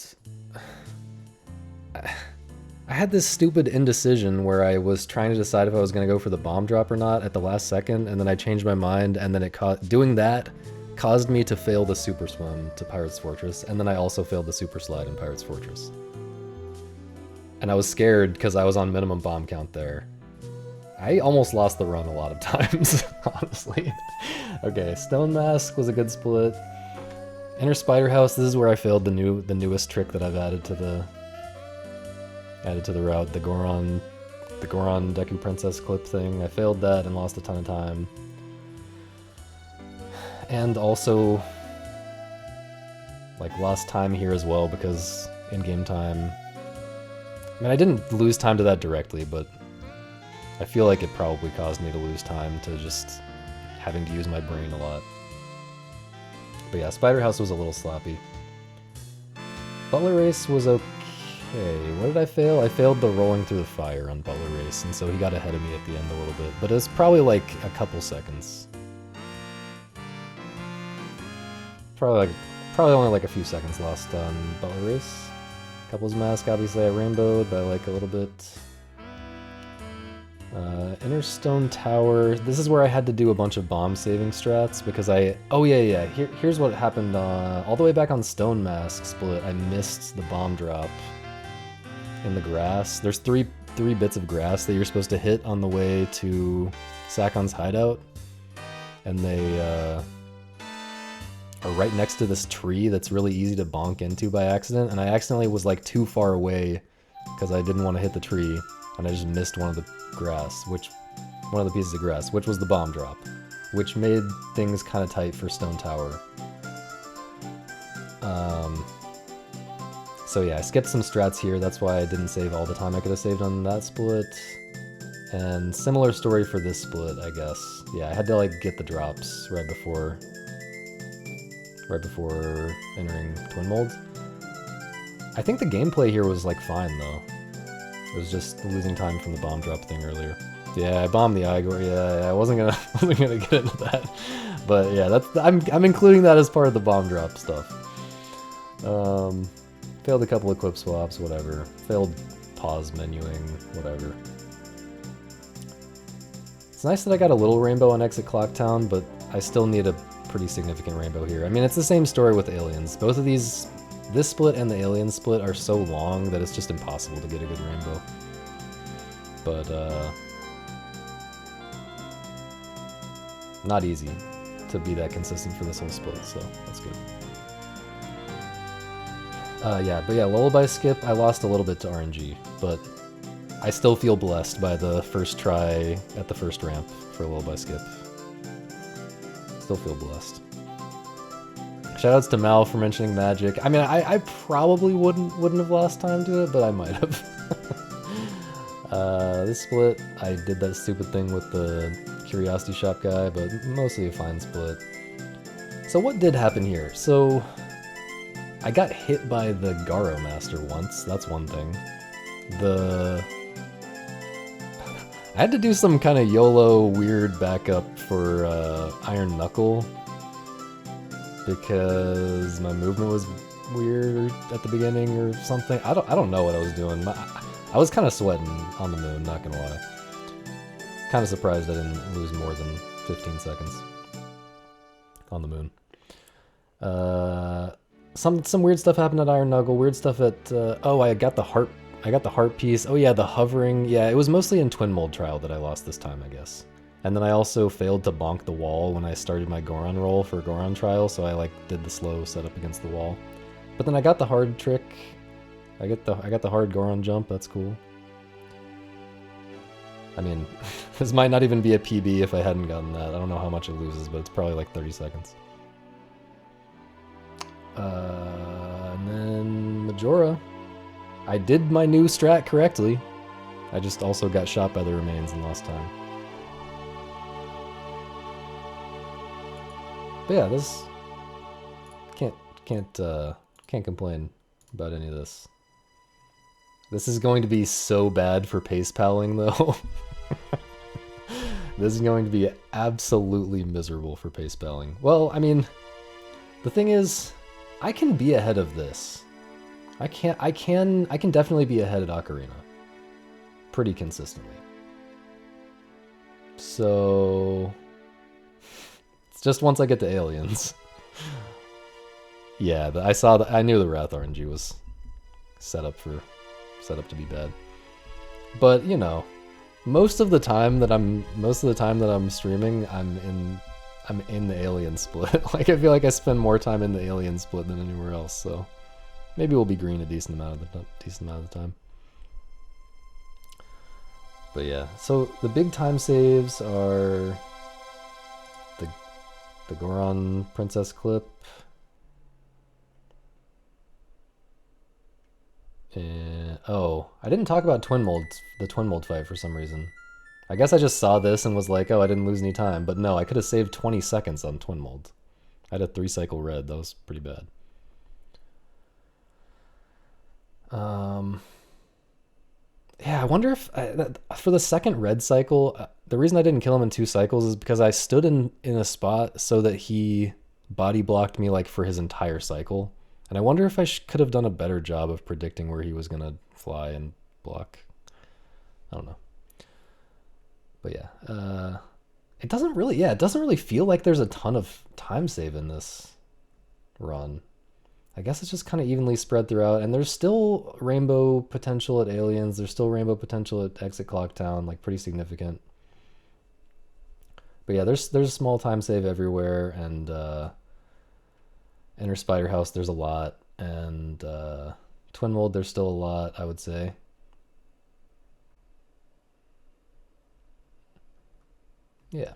I had this stupid indecision where I was trying to decide if I was going to go for the bomb drop or not at the last second, and then I changed my mind, and then doing that caused me to fail the super swim to Pirate's Fortress, and then I also failed the super slide in Pirate's Fortress. And I was scared because I was on minimum bomb count there. I almost lost the run a lot of times, honestly. Okay, Stone Mask was a good split. Inner Spider House, this is where I failed the newest trick that I've added to the route, the Goron Deku Princess clip thing. I failed that and lost a ton of time. And also, like, lost time here as well because in-game time. I mean, I didn't lose time to that directly, but I feel like it probably caused me to lose time to just having to use my brain a lot. But yeah, Spider House was a little sloppy. Butler Race was okay. What did I fail? I failed the rolling through the fire on Butler Race, and so he got ahead of me at the end a little bit. But it was probably like a couple seconds. Probably only like a few seconds lost on Butler Race. Couples Mask, obviously I rainbowed by like a little bit. Inner Stone Tower, this is where I had to do a bunch of bomb saving strats because here's what happened all the way back on Stone Mask split. I missed the bomb drop in the grass. There's three bits of grass that you're supposed to hit on the way to Sakon's hideout, and they are right next to this tree that's really easy to bonk into by accident, and I accidentally was like too far away because I didn't want to hit the tree, and I just missed one of the pieces of grass, which was the bomb drop, which made things kind of tight for Stone Tower. So yeah, I skipped some strats here, that's why I didn't save all the time I could have saved on that split. And similar story for this split, I guess. Yeah, I had to like get the drops right before entering Twin Molds. I think the gameplay here was like fine though. It was just losing time from the bomb drop thing earlier. Yeah, I bombed the Igor. Yeah, I wasn't gonna get into that, but yeah, I'm including that as part of the bomb drop stuff. Failed a couple of clip swaps, whatever. Failed pause menuing, whatever. It's nice that I got a little rainbow on Exit Clocktown, but I still need a pretty significant rainbow here. I mean, it's the same story with Aliens. Both of these, this split and the Alien split, are so long that it's just impossible to get a good rainbow. But, not easy to be that consistent for this whole split, so that's good. Yeah, Lullaby Skip, I lost a little bit to RNG, but I still feel blessed by the first try at the first ramp for Lullaby Skip. Still feel blessed. Shoutouts to Mal for mentioning magic. I mean, I probably wouldn't have lost time to it, but I might have. This split, I did that stupid thing with the Curiosity Shop guy, but mostly a fine split. So what did happen here? So I got hit by the Garo Master once, that's one thing. I had to do some kind of YOLO weird backup for Iron Knuckle because my movement was weird at the beginning or something. I don't know what I was doing. I was kind of sweating on the moon, not gonna lie. Kind of surprised I didn't lose more than 15 seconds on the moon. Some weird stuff happened at Iron Knuckle. Weird stuff at oh, I got the heart piece. Oh yeah, the hovering. Yeah, it was mostly in Twin Mold Trial that I lost this time, I guess. And then I also failed to bonk the wall when I started my Goron roll for Goron Trial, so I like did the slow setup against the wall. But then I got the hard trick. I got the hard Goron jump. That's cool. I mean, this might not even be a PB if I hadn't gotten that. I don't know how much it loses, but it's probably like 30 seconds. And then Majora. I did my new strat correctly. I just also got shot by the remains and lost time. But yeah, this can't complain about any of this. This is going to be so bad for pace palling though. This is going to be absolutely miserable for pace palling. Well, I mean, the thing is, I can be ahead of this. I can definitely be ahead at Ocarina. Pretty consistently. So it's just once I get to Aliens. Yeah, I knew the Wrath RNG was set up to be bad. But, you know, most of the time that I'm streaming, I'm in the Alien split. Like, I feel like I spend more time in the Alien split than anywhere else, so maybe we'll be green a decent amount of the time. But yeah, so the big time saves are the Goron Princess clip. And, oh, I didn't talk about the Twin Mold fight for some reason. I guess I just saw this and was like, oh, I didn't lose any time. But no, I could have saved 20 seconds on Twin Mold. I had a 3-cycle red. That was pretty bad. Yeah, I wonder if for the second red cycle, the reason I didn't kill him in 2 cycles is because I stood in a spot so that he body blocked me like for his entire cycle. And I wonder if I could have done a better job of predicting where he was going to fly and block. I don't know. But yeah, it doesn't really feel like there's a ton of time save in this run. I guess it's just kind of evenly spread throughout, and there's still rainbow potential at Aliens. There's still rainbow potential at Exit Clocktown, like pretty significant. But yeah, there's small time save everywhere, and Inner Spider House there's a lot, and Twin Mold there's still a lot, I would say. Yeah.